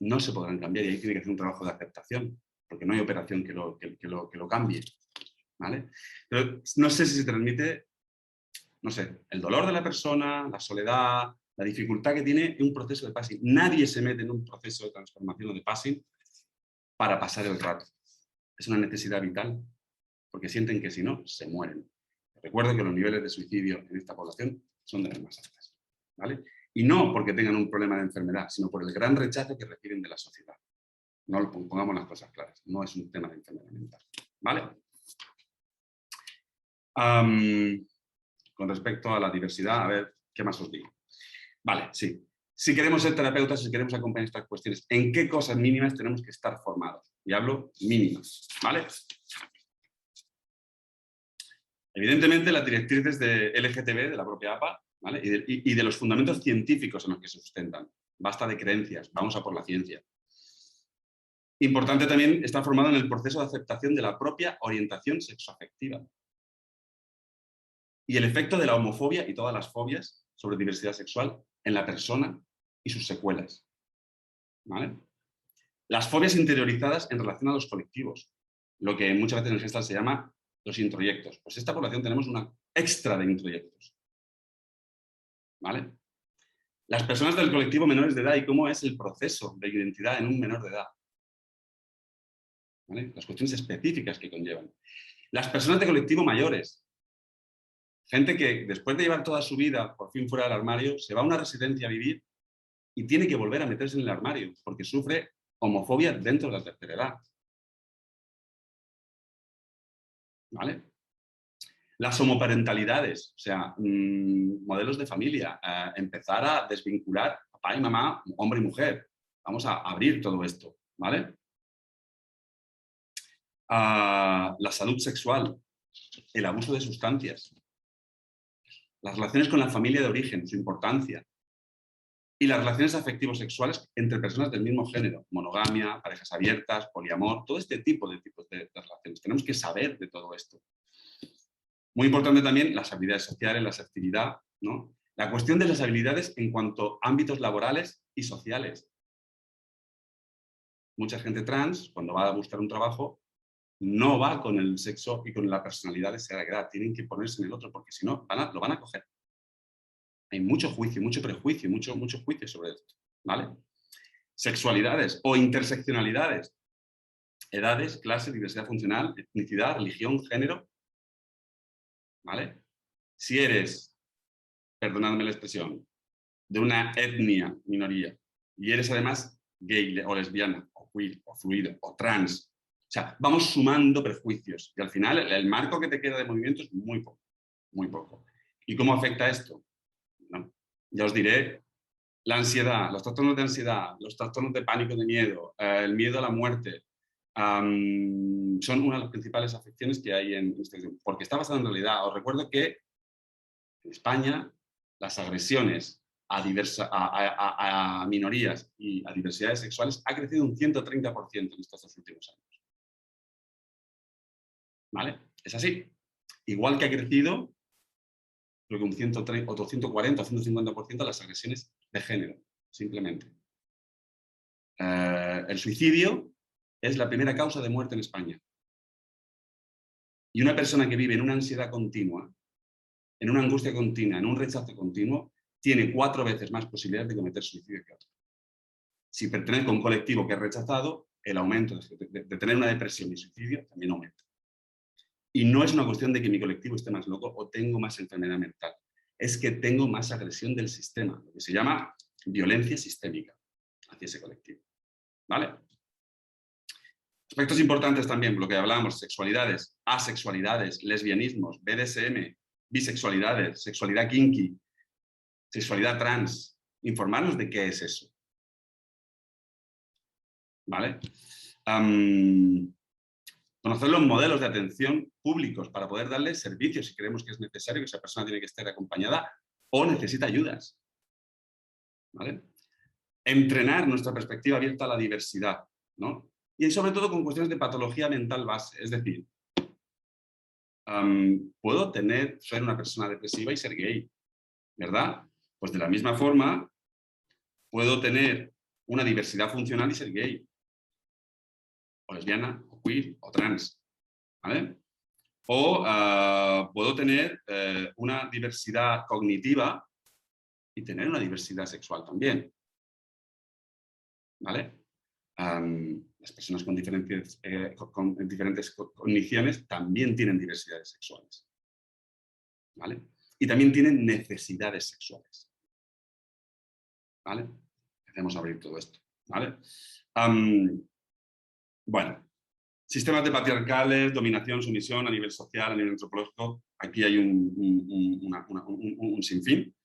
no se podrán cambiar y ahí tiene que hacer un trabajo de aceptación, porque no hay operación que lo cambie. ¿Vale? Pero no sé si se transmite, no sé, el dolor de la persona, la soledad, la dificultad que tiene un proceso de passing. Nadie se mete en un proceso de transformación o de passing para pasar el rato. Es una necesidad vital, porque sienten que si no, se mueren. Recuerdo que los niveles de suicidio en esta población son de las más altas, ¿vale? Y no porque tengan un problema de enfermedad, sino por el gran rechazo que reciben de la sociedad. No pongamos las cosas claras, no es un tema de enfermedad mental, ¿vale? Con respecto a la diversidad, a ver, ¿qué más os digo? Vale, sí. Si queremos ser terapeutas, si queremos acompañar estas cuestiones, ¿en qué cosas mínimas tenemos que estar formados? Y hablo mínimas, ¿vale? Evidentemente, las directrices de LGTB, de la propia APA, ¿vale? y de los fundamentos científicos en los que se sustentan. Basta de creencias, vamos a por la ciencia. Importante también estar formado en el proceso de aceptación de la propia orientación sexoafectiva. Y el efecto de la homofobia y todas las fobias sobre diversidad sexual en la persona y sus secuelas, ¿vale? Las fobias interiorizadas en relación a los colectivos, lo que muchas veces en Gestalt se llama los introyectos. Pues esta población tenemos una extra de introyectos, ¿vale? Las personas del colectivo menores de edad y cómo es el proceso de identidad en un menor de edad, ¿vale? Las cuestiones específicas que conllevan. Las personas de colectivo mayores, gente que después de llevar toda su vida por fin fuera del armario, se va a una residencia a vivir y tiene que volver a meterse en el armario porque sufre homofobia dentro de la tercera edad, ¿vale? Las homoparentalidades, o sea, modelos de familia, empezar a desvincular papá y mamá, hombre y mujer. Vamos a abrir todo esto, ¿vale? La salud sexual, el abuso de sustancias, las relaciones con la familia de origen, su importancia, y las relaciones afectivos sexuales entre personas del mismo género, monogamia, parejas abiertas, poliamor, todo este tipo de relaciones. Tenemos que saber de todo esto. Muy importante también las habilidades sociales, la asertividad, ¿no? La cuestión de las habilidades en cuanto a ámbitos laborales y sociales. Mucha gente trans, cuando va a buscar un trabajo, no va con el sexo y con la personalidad de esa edad. Tienen que ponerse en el otro, porque si no, lo van a coger. Hay mucho juicio, mucho prejuicio, mucho juicio sobre esto, ¿vale? Sexualidades o interseccionalidades. Edades, clase, diversidad funcional, etnicidad, religión, género, ¿vale? Si eres, perdonadme la expresión, de una etnia, minoría, y eres además gay o lesbiana, o queer, o fluido, o trans, o sea, vamos sumando prejuicios y al final el marco que te queda de movimiento es muy poco, muy poco. ¿Y cómo afecta esto? ¿No? Ya os diré, la ansiedad, los trastornos de ansiedad, los trastornos de pánico, de miedo, el miedo a la muerte, son una de las principales afecciones que hay en esta situación, porque está basada en realidad. Os recuerdo que en España las agresiones a minorías y a diversidades sexuales ha crecido un 130% en estos 2 últimos años. ¿Vale? Es así. Igual que ha crecido, creo que un 130, otro 140 o 150% las agresiones de género, simplemente. El suicidio es la primera causa de muerte en España. Y una persona que vive en una ansiedad continua, en una angustia continua, en un rechazo continuo, tiene 4 veces más posibilidades de cometer suicidio que otro. Si pertenezco a un colectivo que es rechazado, el aumento de tener una depresión y suicidio también aumenta. Y no es una cuestión de que mi colectivo esté más loco o tengo más enfermedad mental. Es que tengo más agresión del sistema, lo que se llama violencia sistémica hacia ese colectivo. ¿Vale? Aspectos importantes también, lo que hablábamos, sexualidades, asexualidades, lesbianismos, BDSM, bisexualidades, sexualidad kinky, sexualidad trans. Informarnos de qué es eso. ¿Vale? Conocer los modelos de atención públicos para poder darle servicios si creemos que es necesario, que esa persona tiene que estar acompañada o necesita ayudas. ¿Vale? Entrenar nuestra perspectiva abierta a la diversidad, ¿no? Y sobre todo con cuestiones de patología mental base, es decir, puedo ser una persona depresiva y ser gay, ¿verdad? Pues de la misma forma, puedo tener una diversidad funcional y ser gay, o lesbiana, o queer, o trans, ¿vale? O puedo tener una diversidad cognitiva y tener una diversidad sexual también, ¿vale? Las personas con diferentes condiciones también tienen diversidades sexuales, ¿vale? Y también tienen necesidades sexuales, ¿vale? Empecemos a abrir todo esto, ¿vale? Bueno, sistemas de patriarcales, dominación, sumisión a nivel social, a nivel antropológico, aquí hay un sinfín.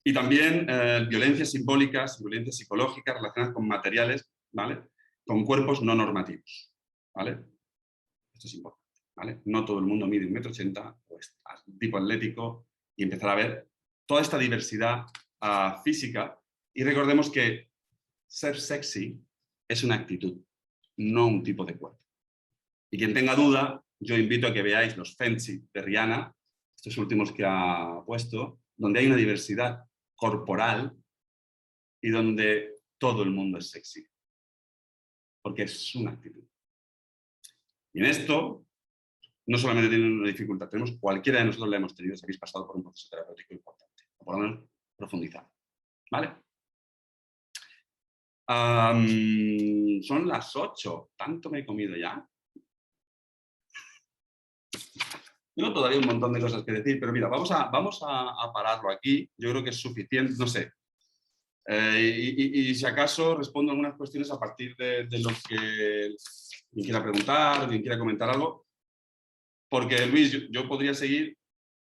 Y también violencias simbólicas, violencias psicológicas relacionadas con materiales, ¿vale? Con cuerpos no normativos, ¿vale? Esto es importante, ¿vale? No todo el mundo mide 1,80 m, o es tipo atlético, y empezar a ver toda esta diversidad física. Y recordemos que ser sexy es una actitud, no un tipo de cuerpo. Y quien tenga duda, yo invito a que veáis los Fenty de Rihanna, estos últimos que ha puesto, donde hay una diversidad corporal y donde todo el mundo es sexy, porque es una actitud. Y en esto, no solamente tienen una dificultad, cualquiera de nosotros la hemos tenido si habéis pasado por un proceso terapéutico importante, o por lo menos profundizado, ¿vale? Son las 8, ¿tanto me he comido ya? Tengo todavía un montón de cosas que decir, pero mira, vamos a pararlo aquí. Yo creo que es suficiente, no sé. Y si acaso respondo algunas cuestiones a partir de lo que quien quiera preguntar, quien quiera comentar algo. Porque, Luis, yo podría seguir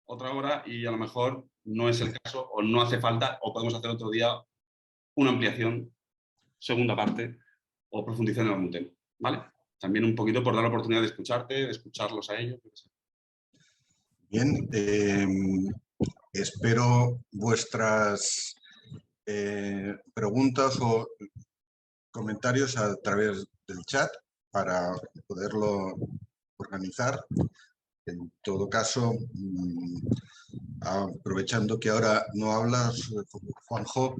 otra hora y a lo mejor no es el caso, o no hace falta, o podemos hacer otro día una ampliación, segunda parte, o profundizar en algún tema, ¿vale? También un poquito por dar la oportunidad de escucharte, de escucharlos a ellos. Bien, espero vuestras preguntas o comentarios a través del chat para poderlo organizar. En todo caso, aprovechando que ahora no hablas, Juanjo,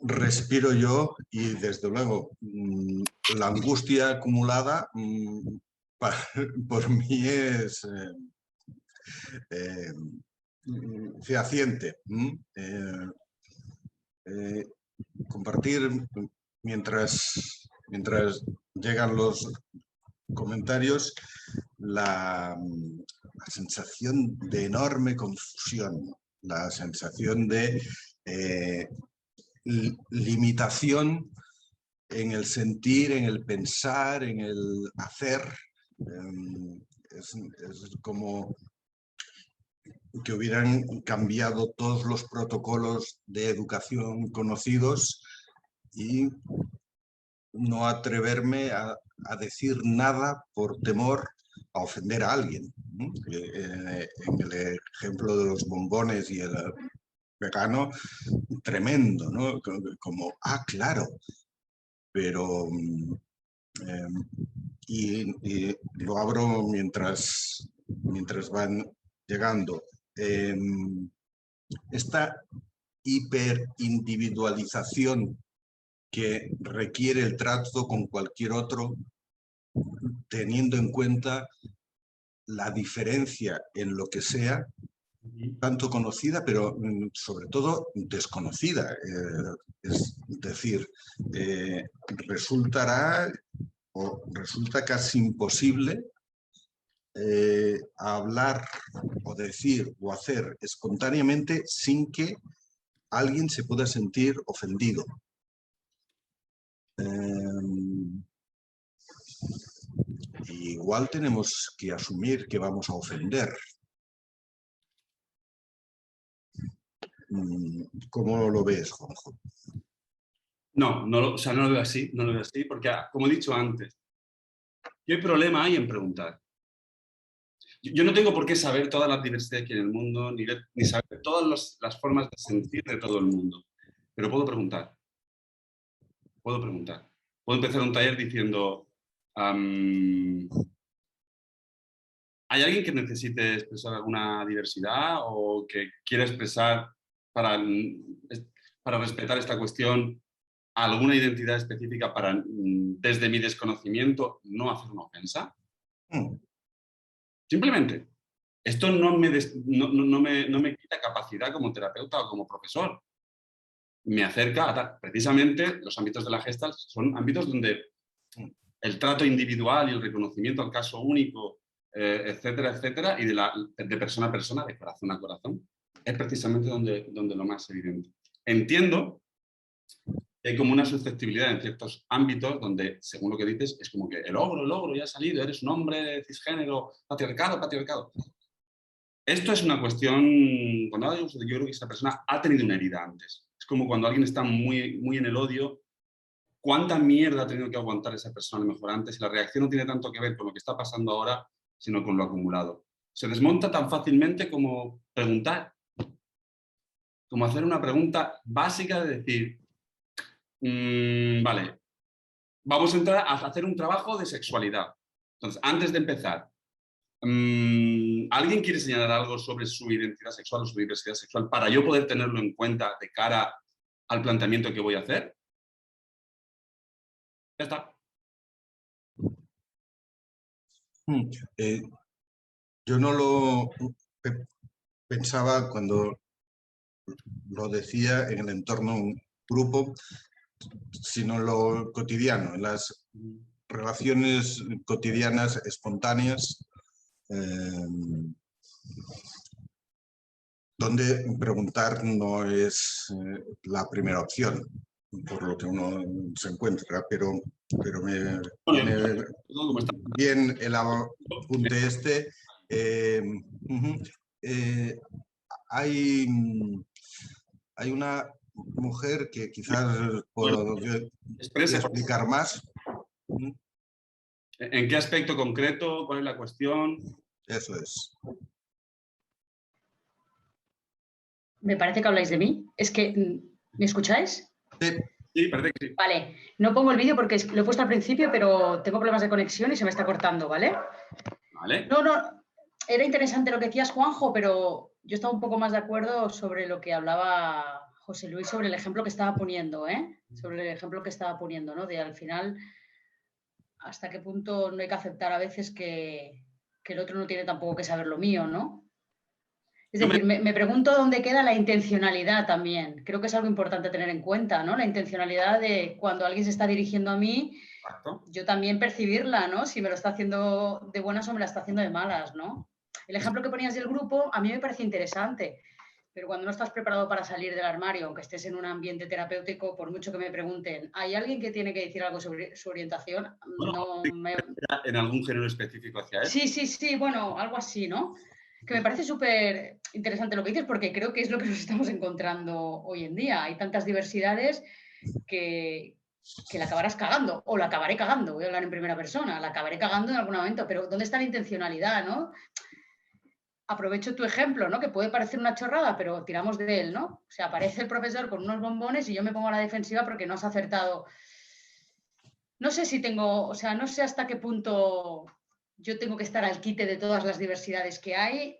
respiro yo y desde luego la angustia acumulada por mí es fehaciente. Compartir mientras llegan los comentarios la sensación de enorme confusión, la sensación de limitación en el sentir, en el pensar, en el hacer. Es como que hubieran cambiado todos los protocolos de educación conocidos y no atreverme a decir nada por temor a ofender a alguien. En el ejemplo de los bombones y el vegano, tremendo, ¿no? Como, claro, pero... y lo abro mientras van llegando. Esta hiperindividualización que requiere el trato con cualquier otro, teniendo en cuenta la diferencia en lo que sea, tanto conocida, pero sobre todo desconocida. Es decir, resulta casi imposible hablar o decir o hacer espontáneamente sin que alguien se pueda sentir ofendido. Igual tenemos que asumir que vamos a ofender. ¿Cómo lo ves, Juanjo? No lo veo así, porque, como he dicho antes, ¿qué problema hay en preguntar? Yo no tengo por qué saber toda la diversidad que hay en el mundo, ni saber todas las formas de sentir de todo el mundo, pero puedo preguntar. Puedo empezar un taller diciendo, ¿hay alguien que necesite expresar alguna diversidad o que quiera expresar para respetar esta cuestión alguna identidad específica para, desde mi desconocimiento, no hacer una ofensa? Simplemente. Esto no me quita capacidad como terapeuta o como profesor. me acerca a tal. Precisamente los ámbitos de la Gestalt son ámbitos donde el trato individual y el reconocimiento al caso único, etcétera, etcétera, y de persona a persona, de corazón a corazón, es precisamente donde lo más evidente. Entiendo que hay como una susceptibilidad en ciertos ámbitos donde, según lo que dices, es como que el ogro, ya ha salido, eres un hombre cisgénero, patriarcado. Esto es una cuestión, cuando yo creo que esta persona ha tenido una herida antes. Es como cuando alguien está muy, muy en el odio, ¿cuánta mierda ha tenido que aguantar esa persona a lo mejor antes? Y la reacción no tiene tanto que ver con lo que está pasando ahora, sino con lo acumulado. Se desmonta tan fácilmente como preguntar, como hacer una pregunta básica de decir, vale, vamos a entrar a hacer un trabajo de sexualidad. Entonces, antes de empezar, ¿alguien quiere señalar algo sobre su identidad sexual o su diversidad sexual para yo poder tenerlo en cuenta de cara al planteamiento que voy a hacer? Ya está. Yo no lo pensaba cuando lo decía en el entorno un grupo, sino en lo cotidiano, en las relaciones cotidianas espontáneas, donde preguntar no es la primera opción, por lo que uno se encuentra, pero me viene bien el apunte este. Hay una mujer que quizás puedo explicar más. ¿En qué aspecto concreto? ¿Cuál es la cuestión? Eso es. Me parece que habláis de mí. Es que, ¿me escucháis? Sí, parece que sí. Vale, no pongo el vídeo porque lo he puesto al principio, pero tengo problemas de conexión y se me está cortando, ¿vale? Vale. No, era interesante lo que decías, Juanjo, pero yo estaba un poco más de acuerdo sobre lo que hablaba José Luis, sobre el ejemplo que estaba poniendo, sobre el ejemplo que estaba poniendo, ¿no? De al final, hasta qué punto no hay que aceptar a veces que el otro no tiene tampoco que saber lo mío, ¿no? Es decir, me pregunto dónde queda la intencionalidad también. Creo que es algo importante tener en cuenta, ¿no? La intencionalidad de cuando alguien se está dirigiendo a mí, Exacto. yo también percibirla, ¿no? Si me lo está haciendo de buenas o me la está haciendo de malas, ¿no? El ejemplo que ponías del grupo a mí me parece interesante, pero cuando no estás preparado para salir del armario, aunque estés en un ambiente terapéutico, por mucho que me pregunten, ¿hay alguien que tiene que decir algo sobre su orientación? Bueno, No me... ¿en algún género específico hacia él? Sí, bueno, algo así, ¿no? Que me parece súper interesante lo que dices porque creo que es lo que nos estamos encontrando hoy en día. Hay tantas diversidades que la acabarás cagando o la acabaré cagando. Voy a hablar en primera persona, la acabaré cagando en algún momento, pero ¿dónde está la intencionalidad, no? Aprovecho tu ejemplo, ¿no? Que puede parecer una chorrada, pero tiramos de él, ¿no? O sea, aparece el profesor con unos bombones y yo me pongo a la defensiva porque no has acertado. No sé si tengo, o sea, no sé hasta qué punto yo tengo que estar al quite de todas las diversidades que hay,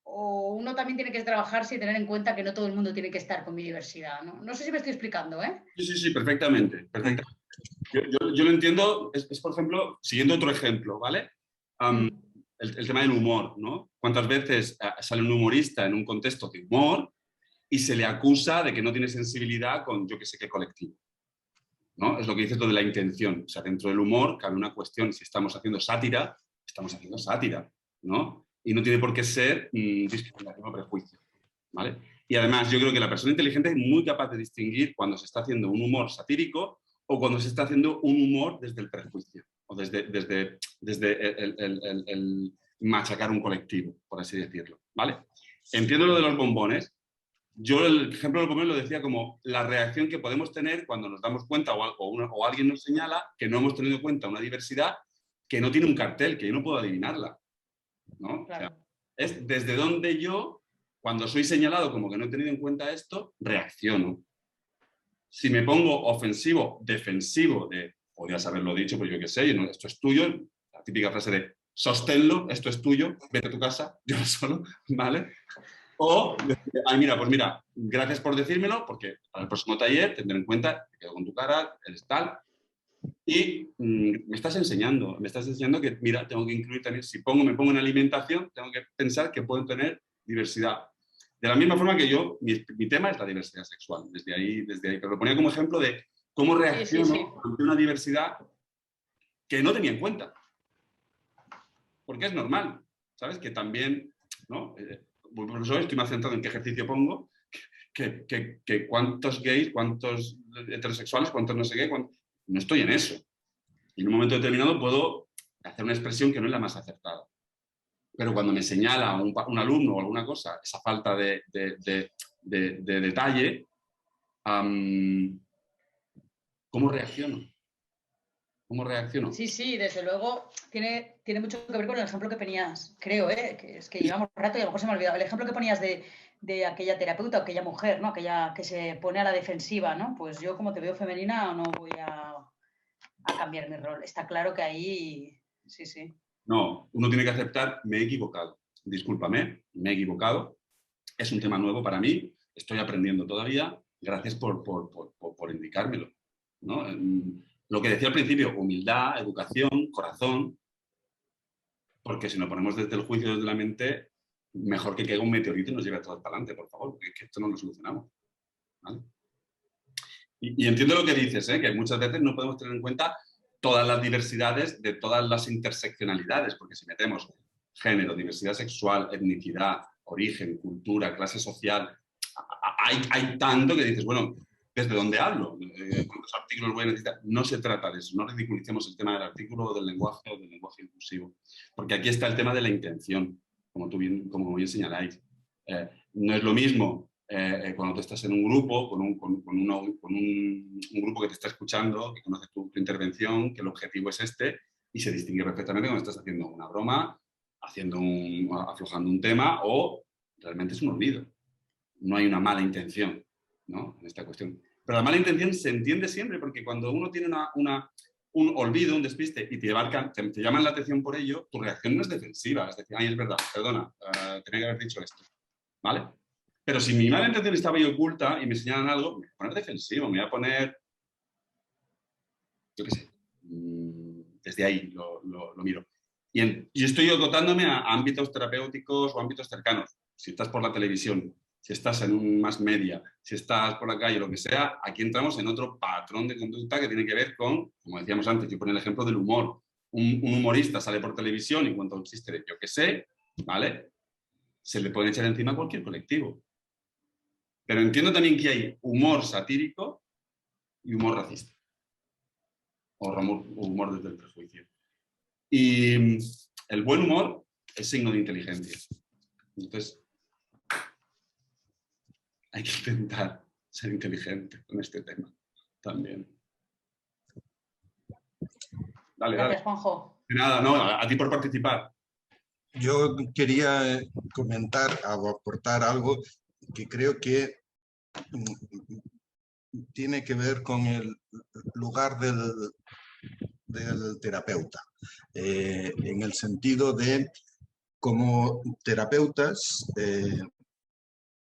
o uno también tiene que trabajarse y tener en cuenta que no todo el mundo tiene que estar con mi diversidad, ¿no? No sé si me estoy explicando, ¿eh? Sí, perfectamente. Yo lo entiendo, es, por ejemplo, siguiendo otro ejemplo, ¿vale? El tema del humor, ¿no? ¿Cuántas veces sale un humorista en un contexto de humor y se le acusa de que no tiene sensibilidad con yo que sé qué colectivo? ¿No? Es lo que dices lo de la intención. O sea, dentro del humor cabe una cuestión. Si estamos haciendo sátira, ¿no? Y no tiene por qué ser discriminación o prejuicio, ¿vale? Y además, yo creo que la persona inteligente es muy capaz de distinguir cuando se está haciendo un humor satírico o cuando se está haciendo un humor desde el prejuicio o desde el machacar un colectivo, por así decirlo, ¿vale? Entiendo lo de los bombones. Yo el ejemplo del bombones lo decía como la reacción que podemos tener cuando nos damos cuenta o alguien nos señala que no hemos tenido en cuenta una diversidad que no tiene un cartel, que yo no puedo adivinarla, ¿no? Claro. O sea, es desde donde yo, cuando soy señalado como que no he tenido en cuenta esto, reacciono. Si me pongo ofensivo, defensivo, podrías haberlo dicho, pues yo qué sé, esto es tuyo, la típica frase de sosténlo, esto es tuyo, vete a tu casa, yo solo, ¿vale? O decir, ay, mira, pues mira, gracias por decírmelo, porque para el próximo taller tendré en cuenta, te quedo con tu cara, eres tal, y me estás enseñando que, mira, tengo que incluir también, si me pongo en alimentación, tengo que pensar que puedo tener diversidad. De la misma forma que yo, mi tema es la diversidad sexual, desde ahí, pero lo ponía como ejemplo de cómo reacciono ante una diversidad que no tenía en cuenta. Porque es normal, ¿sabes? Que también, ¿no? Por eso estoy más centrado en qué ejercicio pongo, que cuántos gays, cuántos heterosexuales, cuántos no sé qué, no estoy en eso. Y en un momento determinado puedo hacer una expresión que no es la más acertada. Pero cuando me señala un alumno o alguna cosa, esa falta de detalle, ¿cómo reacciono? ¿Cómo reacciono? Sí, sí, desde luego tiene mucho que ver con el ejemplo que ponías, creo, que es que llevamos rato y a lo mejor se me ha olvidado. El ejemplo que ponías de aquella terapeuta o aquella mujer, ¿no? Aquella que se pone a la defensiva, ¿no? Pues yo como te veo femenina no voy a cambiar mi rol. Está claro que ahí, sí, sí. No, uno tiene que aceptar, me he equivocado. Discúlpame, me he equivocado. Es un tema nuevo para mí, estoy aprendiendo todavía. Gracias por indicármelo, ¿no? Lo que decía al principio, humildad, educación, corazón, porque si nos ponemos desde el juicio, desde la mente, mejor que caiga un meteorito y nos lleve a todos para adelante, por favor, porque es que esto no lo solucionamos, ¿vale? Y entiendo lo que dices, que muchas veces no podemos tener en cuenta todas las diversidades de todas las interseccionalidades, porque si metemos género, diversidad sexual, etnicidad, origen, cultura, clase social, hay tanto que dices, bueno, ¿desde dónde hablo? ¿Cuántos artículos voy a necesitar? No se trata de eso, no ridiculicemos el tema del artículo o del lenguaje inclusivo, porque aquí está el tema de la intención, como bien señaláis. No es lo mismo cuando tú estás en un grupo, con un grupo que te está escuchando, que conoce tu intervención, que el objetivo es este, y se distingue perfectamente cuando estás haciendo una broma, aflojando un tema, o realmente es un olvido. No hay una mala intención, ¿no? En esta cuestión. Pero la mala intención se entiende siempre, porque cuando uno tiene un olvido, un despiste, y te llaman la atención por ello, tu reacción no es defensiva, es decir, ay, es verdad, perdona, tenía que haber dicho esto, ¿vale? Pero si mi mala intención estaba ahí oculta y me señalan algo, me voy a poner defensivo, me voy a poner, yo qué sé, desde ahí lo miro. Y estoy acotándome a ámbitos terapéuticos o ámbitos cercanos. Si estás por la televisión, si estás en un mass media, si estás por la calle, lo que sea, aquí entramos en otro patrón de conducta que tiene que ver con, como decíamos antes, yo ponía el ejemplo del humor. Un humorista sale por televisión y cuenta un chiste de yo qué sé, ¿vale? Se le puede echar encima a cualquier colectivo. Pero entiendo también que hay humor satírico y humor racista. O humor desde el prejuicio. Y el buen humor es signo de inteligencia. Entonces, hay que intentar ser inteligente con este tema también. Dale, Gracias, dale. Juanjo. De nada, no, a ti por participar. Yo quería comentar o aportar algo que creo que tiene que ver con el lugar del terapeuta, en el sentido de como terapeutas,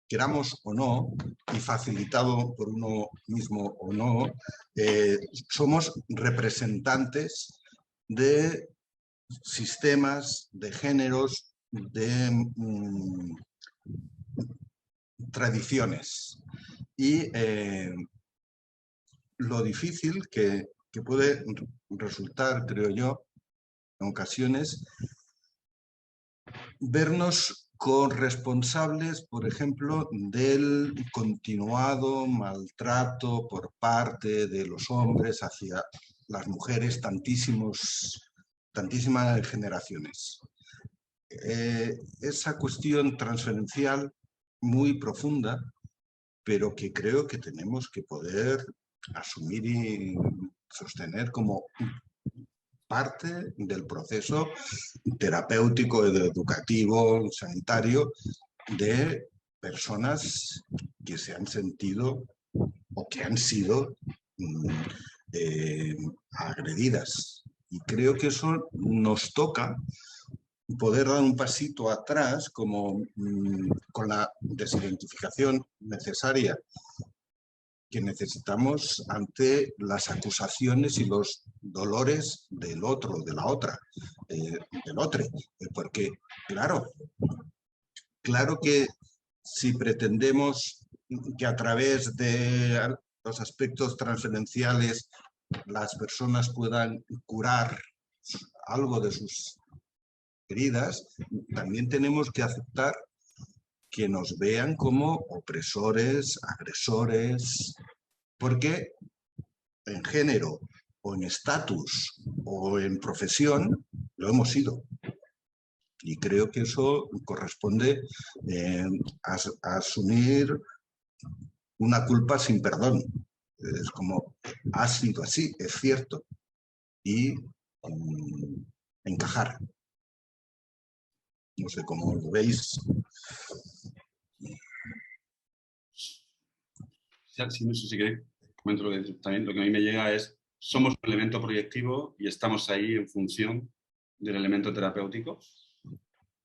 queramos o no, y facilitado por uno mismo o no, somos representantes de sistemas, de géneros, de tradiciones. Y lo difícil que puede resultar, creo yo, en ocasiones, vernos corresponsables, por ejemplo, del continuado maltrato por parte de los hombres hacia las mujeres tantísimas generaciones. Esa cuestión transferencial muy profunda, pero que creo que tenemos que poder asumir y sostener como parte del proceso terapéutico, educativo, sanitario de personas que se han sentido o que han sido agredidas. Y creo que eso nos toca poder dar un pasito atrás como con la desidentificación necesaria que necesitamos ante las acusaciones y los dolores del otro, de la otra, del otro. Porque, claro que si pretendemos que a través de los aspectos transferenciales las personas puedan curar algo de sus heridas, también tenemos que aceptar que nos vean como opresores, agresores, porque en género o en estatus o en profesión lo hemos sido. Y creo que eso corresponde a asumir una culpa sin perdón. Es como, ha sido así, es cierto, y encajar. No sé cómo lo veis. Sí, no sé si queréis, comento también lo que a mí me llega es, somos un elemento proyectivo y estamos ahí en función del elemento terapéutico.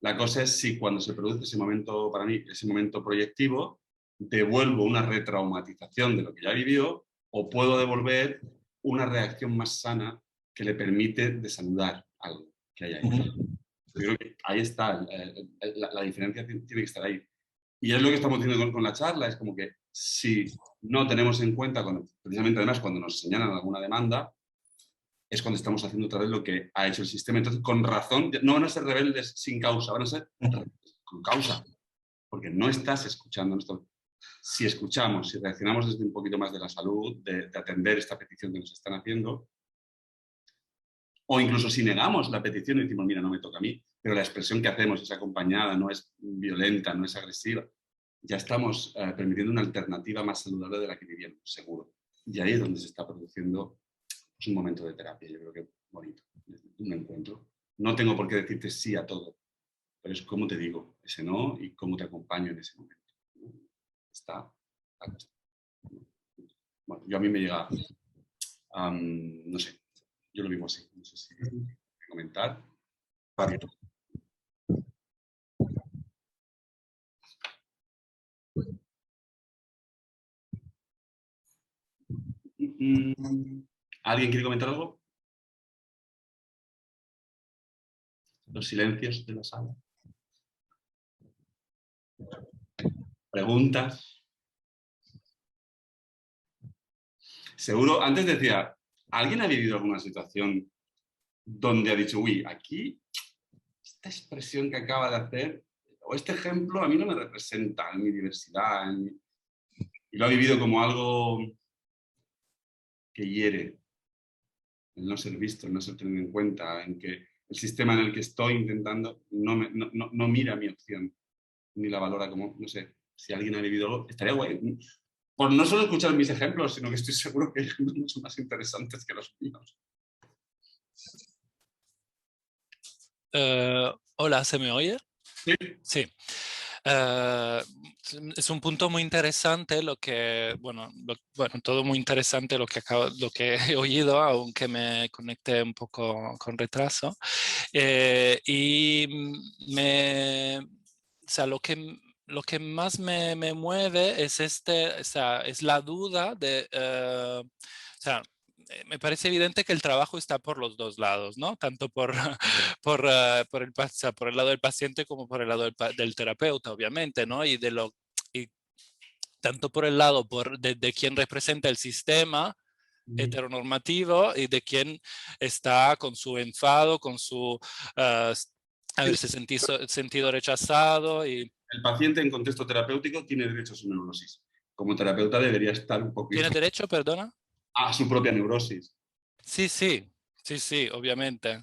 La cosa es si cuando se produce ese momento, para mí, ese momento proyectivo, devuelvo una retraumatización de lo que ya vivió o puedo devolver una reacción más sana que le permite desanudar algo que hay ahí. Yo creo que ahí está, la diferencia tiene que estar ahí. Y es lo que estamos diciendo con la charla, es como que si no tenemos en cuenta, precisamente además cuando nos señalan alguna demanda, es cuando estamos haciendo otra vez lo que ha hecho el sistema. Entonces, con razón, no van a ser rebeldes sin causa, van a ser rebeldes con causa, porque no estás escuchando. Si escuchamos, si reaccionamos desde un poquito más de la salud, de atender esta petición que nos están haciendo, o incluso si negamos la petición y decimos, mira, no me toca a mí, pero la expresión que hacemos es acompañada, no es violenta, no es agresiva, ya estamos permitiendo una alternativa más saludable de la que vivíamos, seguro. Y ahí es donde se está produciendo un momento de terapia, yo creo que bonito, un encuentro. No tengo por qué decirte sí a todo, pero es cómo te digo ese no y cómo te acompaño en ese momento. Está. Bueno, yo a mí me llega, no sé, yo lo vivo así, no sé si comentar. Vale. ¿Alguien quiere comentar algo? Los silencios de la sala. ¿Preguntas? Seguro, antes decía, ¿alguien ha vivido alguna situación donde ha dicho, uy, aquí esta expresión que acaba de hacer, o este ejemplo a mí no me representa en mi diversidad, y lo ha vivido como algo que hiere, el no ser visto, el no ser tenido en cuenta, en que el sistema en el que estoy intentando no mira mi opción, ni la valora como, no sé, si alguien ha vivido algo, estaría guay. Por no solo escuchar mis ejemplos, sino que estoy seguro que hay ejemplos mucho más interesantes que los míos. Hola, ¿se me oye? Sí. Sí. Es un punto muy interesante lo que, bueno, todo muy interesante lo que he oído, aunque me conecté un poco con retraso. Y o sea, lo que más me mueve es o sea, es la duda de, o sea, me parece evidente que el trabajo está por los dos lados, ¿no? Tanto por el lado del paciente como por el lado del terapeuta, obviamente, ¿no? Y tanto por el lado de quien representa el sistema heteronormativo y de quien está con su enfado, con su haberse sentido rechazado. El paciente en contexto terapéutico tiene derecho a su neurosis. Como terapeuta debería estar un poquito... ¿Tiene derecho, perdona? A su propia neurosis. Sí, obviamente.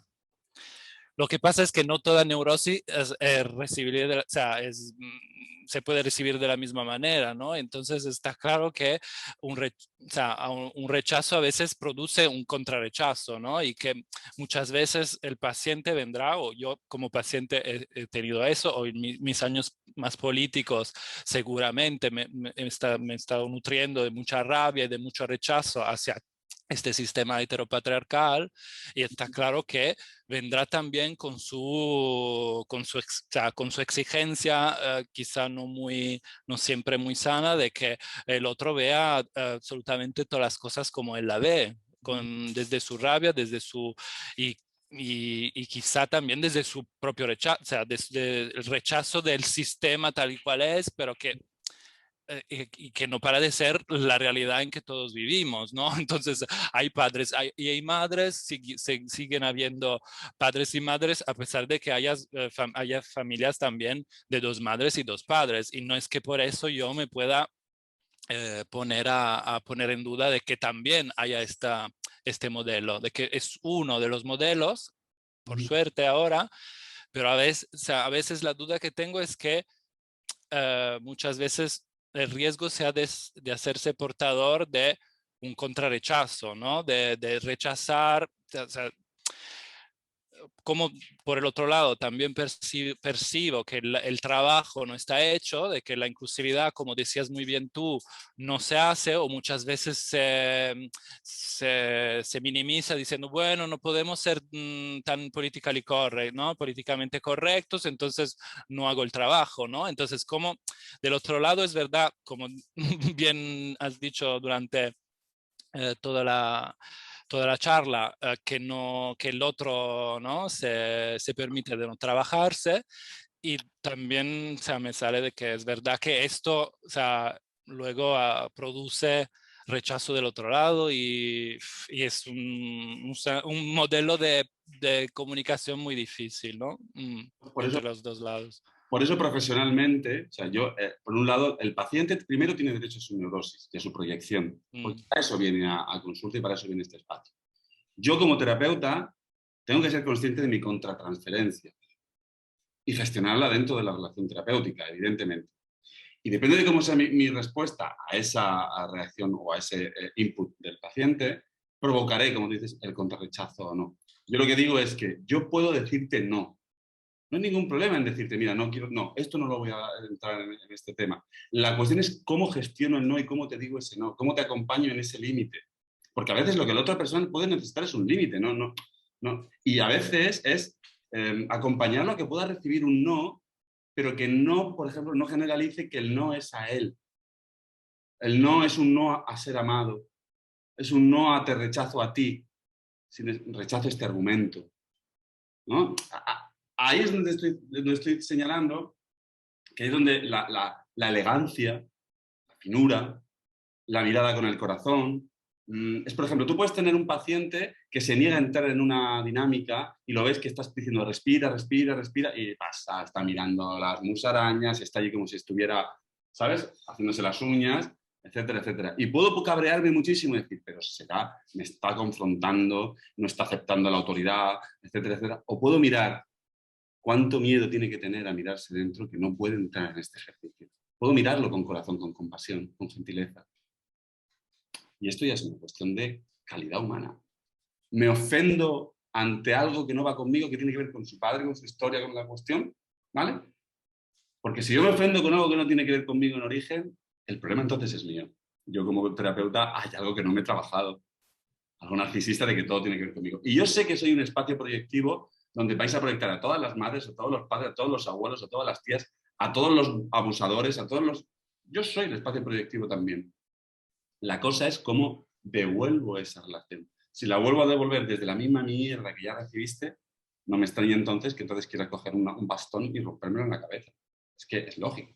Lo que pasa es que no toda neurosis es recibible, o sea, se puede recibir de la misma manera, ¿no? Entonces está claro que o sea, un rechazo a veces produce un contrarrechazo, ¿no? Y que muchas veces el paciente vendrá, o yo como paciente he tenido eso, o en mis años más políticos seguramente me he estado nutriendo de mucha rabia y de mucho rechazo hacia este sistema heteropatriarcal, y está claro que vendrá también con su exigencia, quizá no siempre muy sana, de que el otro vea absolutamente todas las cosas como él la ve, desde su rabia, y y quizá también desde su propio rechazo, o sea, desde el rechazo del sistema tal y cual es, pero que y que no para de ser la realidad en que todos vivimos, ¿no? Entonces hay padres y hay madres, siguen habiendo padres y madres, a pesar de que haya familias también de 2 madres y 2 padres, y no es que por eso yo me pueda poner a poner en duda de que también haya este modelo, de que es uno de los modelos, por suerte ahora, pero o sea, a veces la duda que tengo es que muchas veces el riesgo sea de hacerse portador de un contrarrechazo, ¿no? De rechazar, o sea, como por el otro lado también percibo que el trabajo no está hecho, de que la inclusividad, como decías muy bien tú, no se hace o muchas veces se minimiza diciendo, bueno, no podemos ser tan politically correct, ¿no? Políticamente correctos, entonces no hago el trabajo, ¿no? Entonces, como del otro lado es verdad, como bien has dicho durante toda la charla, que el otro, ¿no? se permite de no trabajarse, y también, o sea, me sale de que es verdad que esto, o sea, luego produce rechazo del otro lado, y es un modelo de comunicación muy difícil, ¿no? Por eso, Entre los dos lados. por eso profesionalmente, o sea, yo, por un lado, el paciente primero tiene derecho a su neurosis y a su proyección, porque para eso viene a consulta y para eso viene este espacio. Yo como terapeuta tengo que ser consciente de mi contratransferencia y gestionarla dentro de la relación terapéutica, evidentemente. Y depende de cómo sea mi respuesta a esa reacción o a ese input del paciente, provocaré, como dices, el contrarrechazo o no. Yo lo que digo es que yo puedo decirte no. No hay ningún problema en decirte, mira, no quiero, no, esto no lo voy a entrar en este tema. La cuestión es cómo gestiono el no y cómo te digo ese no, cómo te acompaño en ese límite. Porque a veces lo que la otra persona puede necesitar es un límite, ¿no? Y a veces es acompañarlo a que pueda recibir un no, pero que no, por ejemplo, no generalice que el no es a él. El no es un no a ser amado, es un no a te rechazo a ti, rechazo este argumento, ¿no? Ahí es donde estoy señalando que es donde la elegancia, la finura, la mirada con el corazón. Es, por ejemplo, tú puedes tener un paciente que se niega a entrar en una dinámica y lo ves que estás diciendo respira, respira, respira y pasa, está mirando las musarañas, está allí como si estuviera, ¿sabes?, haciéndose las uñas, etcétera, etcétera. Y puedo cabrearme muchísimo y decir, pero será, me está confrontando, no está aceptando la autoridad, etcétera, etcétera. O puedo mirar cuánto miedo tiene que tener a mirarse dentro que no puede entrar en este ejercicio. Puedo mirarlo con corazón, con compasión, con gentileza. Y esto ya es una cuestión de calidad humana. Me ofendo ante algo que no va conmigo, que tiene que ver con su padre, con su historia, con la cuestión, ¿vale? Porque si yo me ofendo con algo que no tiene que ver conmigo en origen, el problema entonces es mío. Yo como terapeuta hay algo que no me he trabajado, algo narcisista de que todo tiene que ver conmigo. Y yo sé que soy un espacio proyectivo donde vais a proyectar a todas las madres, a todos los padres, a todos los abuelos, a todas las tías, a todos los abusadores, a todos los... Yo soy el espacio proyectivo también. La cosa es cómo devuelvo esa relación. Si la vuelvo a devolver desde la misma mierda que ya recibiste, no me extraña entonces que entonces quiera coger un bastón y rompérmelo en la cabeza. Es que es lógico.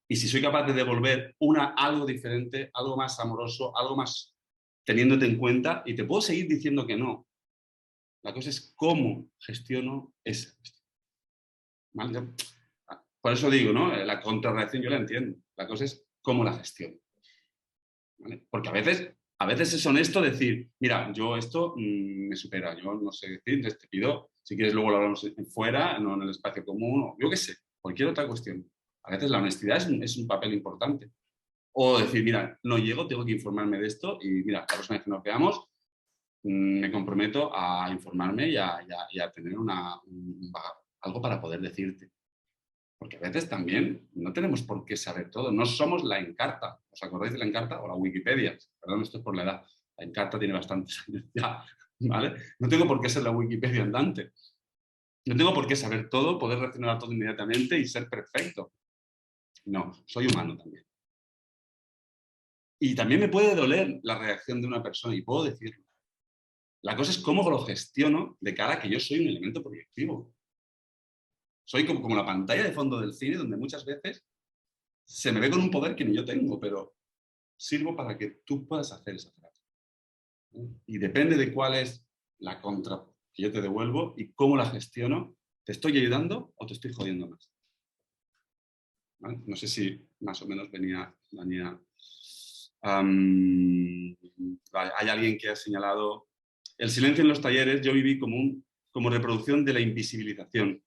Y si soy capaz de devolver algo diferente, algo más amoroso, algo más teniéndote en cuenta, y te puedo seguir diciendo que no. La cosa es cómo gestiono esa cuestión. ¿Vale? Por eso digo, ¿no? La contrarreacción yo la entiendo. La cosa es cómo la gestiono. ¿Vale? Porque a veces es honesto decir, mira, yo esto me supera, yo no sé decir, entonces te pido, si quieres luego lo hablamos fuera, no en el espacio común, o yo qué sé, cualquier otra cuestión. A veces la honestidad es un papel importante. O decir, mira, no llego, tengo que informarme de esto y mira, la próxima vez que nos veamos, me comprometo a informarme y a tener algo para poder decirte. Porque a veces también no tenemos por qué saber todo. No somos la Encarta. ¿Os acordáis de la Encarta? O la Wikipedia. Perdón, esto es por la edad. La Encarta tiene bastantes años ya, ¿vale? No tengo por qué ser la Wikipedia andante. No tengo por qué saber todo, poder reaccionar a todo inmediatamente y ser perfecto. No, soy humano también. Y también me puede doler la reacción de una persona y puedo decirlo. La cosa es cómo lo gestiono de cara a que yo soy un elemento proyectivo. Soy como la pantalla de fondo del cine, donde muchas veces se me ve con un poder que ni yo tengo, pero sirvo para que tú puedas hacer esa frase. Y depende de cuál es la contra que yo te devuelvo y cómo la gestiono, ¿te estoy ayudando o te estoy jodiendo más? ¿Vale? No sé si más o menos venía... hay alguien que ha señalado el silencio en los talleres. Yo viví como reproducción de la invisibilización.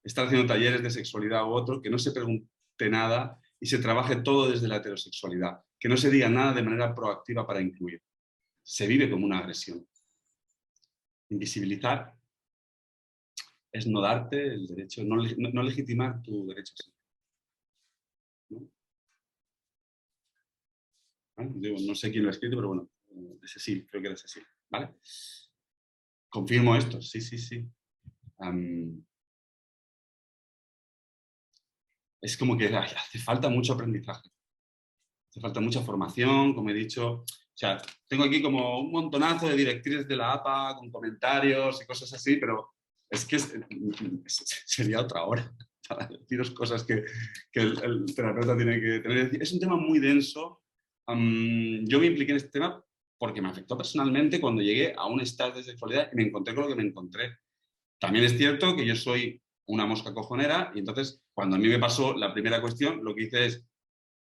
Estar haciendo talleres de sexualidad u otro, que no se pregunte nada y se trabaje todo desde la heterosexualidad, que no se diga nada de manera proactiva para incluir. Se vive como una agresión. Invisibilizar es no darte el derecho, no legitimar tu derecho. ¿No? ¿Vale? Digo, no sé quién lo ha escrito, pero bueno, ese sí, creo que era ese sí. ¿Vale? Confirmo esto, sí. Es como que hace falta mucho aprendizaje. Hace falta mucha formación, como he dicho. O sea, tengo aquí como un montonazo de directrices de la APA con comentarios y cosas así, pero es que sería otra hora para deciros cosas que el terapeuta tiene que tener. Es un tema muy denso. Yo me impliqué en este tema porque me afectó personalmente cuando llegué a un estado de sexualidad y me encontré con lo que me encontré. También es cierto que yo soy una mosca cojonera y entonces cuando a mí me pasó la primera cuestión, lo que hice es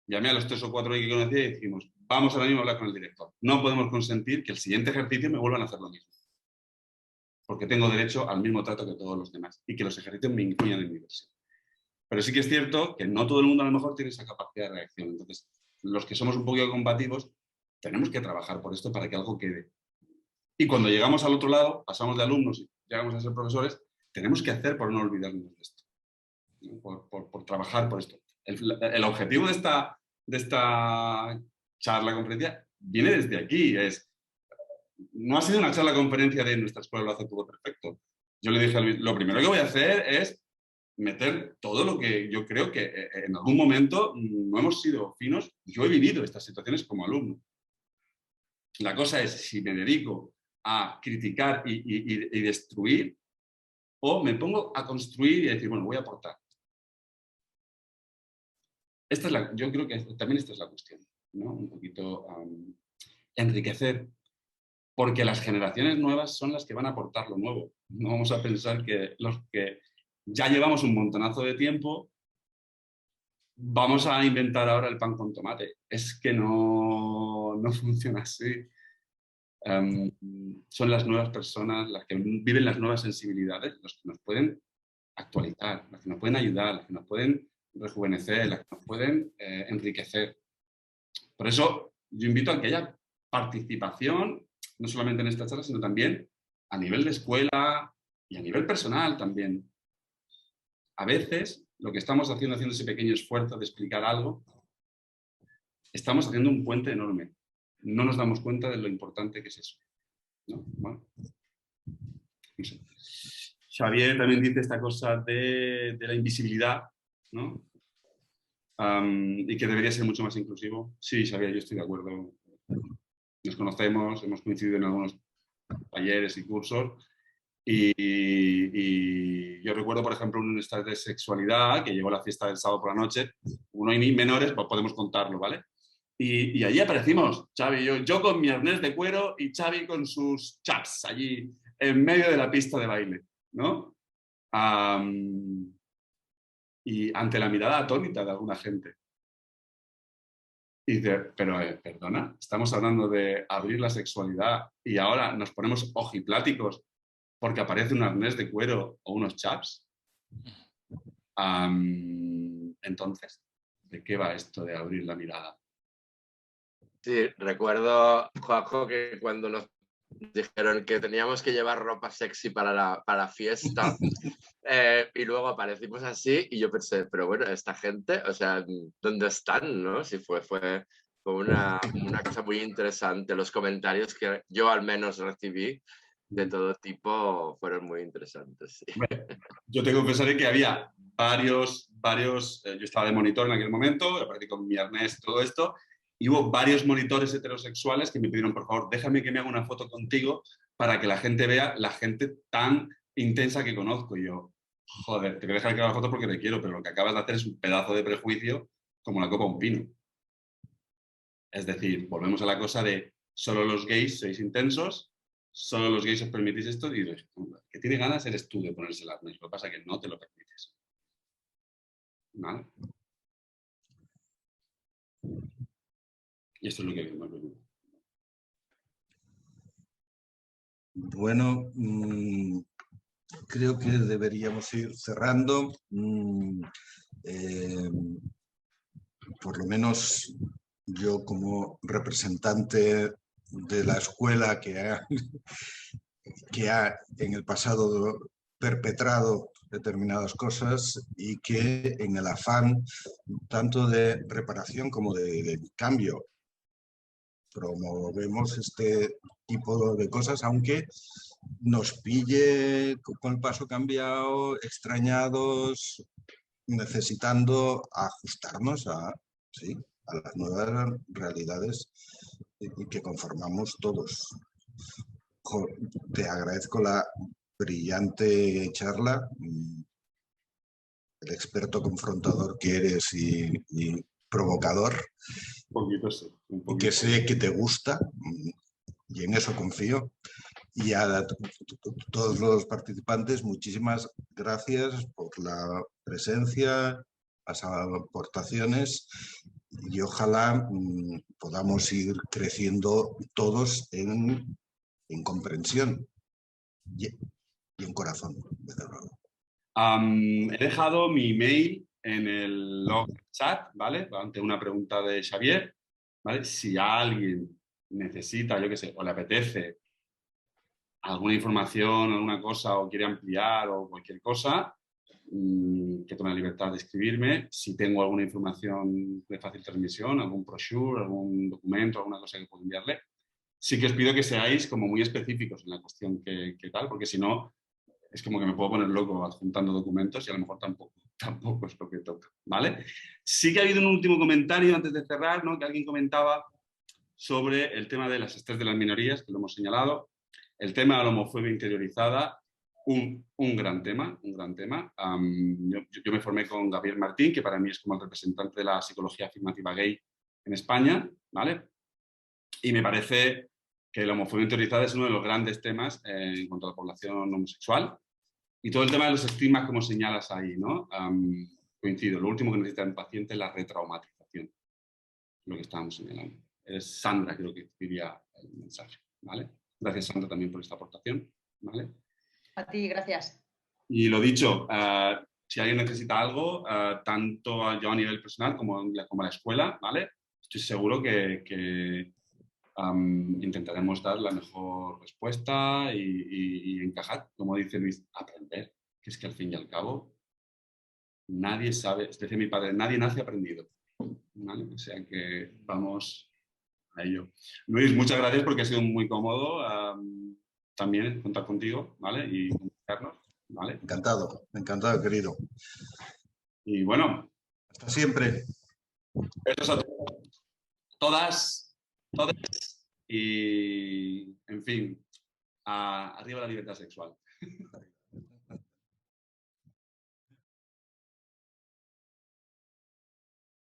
llamé a los 3 o 4 que conocía y dijimos, vamos ahora mismo a hablar con el director. No podemos consentir que el siguiente ejercicio me vuelvan a hacer lo mismo. Porque tengo derecho al mismo trato que todos los demás y que los ejercicios me incluyan en mi versión. Pero sí que es cierto que no todo el mundo a lo mejor tiene esa capacidad de reacción. Entonces, los que somos un poquito combativos, tenemos que trabajar por esto para que algo quede. Y cuando llegamos al otro lado, pasamos de alumnos y llegamos a ser profesores, tenemos que hacer por no olvidarnos de esto. ¿No? Por trabajar por esto. El objetivo de esta charla conferencia viene desde aquí. No ha sido una charla conferencia de nuestra escuela lo hace todo perfecto. Yo le dije a Luis, lo primero que voy a hacer es meter todo lo que yo creo que en algún momento no hemos sido finos. Yo he vivido estas situaciones como alumno. La cosa es si me dedico a criticar y destruir o me pongo a construir y a decir, bueno, voy a aportar. Yo creo que también esta es la cuestión, ¿no? Un poquito enriquecer, porque las generaciones nuevas son las que van a aportar lo nuevo. No vamos a pensar que los que ya llevamos un montonazo de tiempo vamos a inventar ahora el pan con tomate. Es que no funciona así. Son las nuevas personas, las que viven las nuevas sensibilidades, los que nos pueden actualizar, las que nos pueden ayudar, las que nos pueden rejuvenecer, las que nos pueden enriquecer. Por eso yo invito a que haya participación, no solamente en esta charla, sino también a nivel de escuela y a nivel personal también. A veces lo que estamos haciendo ese pequeño esfuerzo de explicar algo, estamos haciendo un puente enorme. No nos damos cuenta de lo importante que es eso. ¿No? Bueno, no sé. Xavier también dice esta cosa de la invisibilidad, ¿no? Y que debería ser mucho más inclusivo. Sí, Xavier, yo estoy de acuerdo. Nos conocemos, hemos coincidido en algunos talleres y cursos y yo recuerdo, por ejemplo, un estado de sexualidad que llegó a la fiesta del sábado por la noche. Uno hay menores, pues podemos contarlo, ¿vale? Y allí aparecimos, Xavi y yo con mi arnés de cuero y Xavi con sus chaps allí en medio de la pista de baile, ¿no? Y ante la mirada atónita de alguna gente. Y dice, pero perdona, estamos hablando de abrir la sexualidad y ahora nos ponemos ojipláticos porque aparece un arnés de cuero o unos chaps. Entonces, ¿de qué va esto de abrir la mirada? Sí, recuerdo, Juanjo, que cuando nos dijeron que teníamos que llevar ropa sexy para la fiesta y luego aparecimos así y yo pensé, pero bueno, esta gente, o sea, ¿dónde están? ¿No? Sí, fue una cosa muy interesante. Los comentarios que yo al menos recibí de todo tipo fueron muy interesantes. Sí. Bueno, yo te confesaré que había varios yo estaba de monitor en aquel momento, aparecí con mi arnés, todo esto, y hubo varios monitores heterosexuales que me pidieron, por favor, déjame que me haga una foto contigo para que la gente vea la gente tan intensa que conozco. Y yo, joder, te voy a dejar que haga la foto porque te quiero, pero lo que acabas de hacer es un pedazo de prejuicio como la copa de un pino. Es decir, volvemos a la cosa de solo los gays sois intensos, solo los gays os permitís esto, y el que tiene ganas eres tú de ponerse el arnés. Lo que pasa es que no te lo permites. ¿Vale? Y esto es lo que hemos venido. Bueno, creo que deberíamos ir cerrando. Por lo menos yo, como representante de la escuela que ha en el pasado perpetrado determinadas cosas y que en el afán tanto de reparación como de cambio promovemos este tipo de cosas, aunque nos pille con el paso cambiado, extrañados, necesitando ajustarnos a las nuevas realidades que conformamos todos. Te agradezco la brillante charla, el experto confrontador que eres y provocador, Un poquito sí. Un poquito. que sé que te gusta y en eso confío. Y a todos los participantes, muchísimas gracias por la presencia, las aportaciones, y ojalá podamos ir creciendo todos en comprensión y en corazón, desde luego. He dejado mi email en el log chat, ¿vale? Ante una pregunta de Xavier, ¿vale? Si alguien necesita, yo qué sé, o le apetece alguna información, alguna cosa, o quiere ampliar o cualquier cosa, que tome la libertad de escribirme. Si tengo alguna información de fácil transmisión, algún brochure, algún documento, alguna cosa que puedo enviarle, sí que os pido que seáis como muy específicos en la cuestión que tal, porque si no, es como que me puedo poner loco adjuntando documentos y a lo mejor tampoco es lo que toca, ¿vale? Sí que ha habido un último comentario antes de cerrar, ¿no? Que alguien comentaba sobre el tema de las estrés de las minorías, que lo hemos señalado, el tema de la homofobia interiorizada, un gran tema, un gran tema. Yo me formé con Gabriel Martín, que para mí es como el representante de la psicología afirmativa gay en España, ¿vale? Y me parece que la homofobia interiorizada es uno de los grandes temas en cuanto a la población homosexual. Y todo el tema de los estigmas, como señalas ahí, ¿no? Coincido. Lo último que necesita el paciente es la retraumatización, lo que estábamos señalando. Es Sandra, creo que escribía el mensaje, ¿vale? Gracias, Sandra, también por esta aportación, ¿vale? A ti, gracias. Y lo dicho, si alguien necesita algo, tanto yo a nivel personal como la escuela, ¿vale? Estoy seguro que intentaremos dar la mejor respuesta y encajar, como dice Luis, aprender, que es que al fin y al cabo nadie sabe, es decir, mi padre, nadie nace aprendido, ¿vale? O sea que vamos a ello. Luis, muchas gracias porque ha sido muy cómodo también contar contigo, ¿vale? Y comunicarnos, ¿vale? Encantado, encantado, querido. Y bueno, Hasta siempre. eso es a todas, todas, y en fin, arriba la libertad sexual.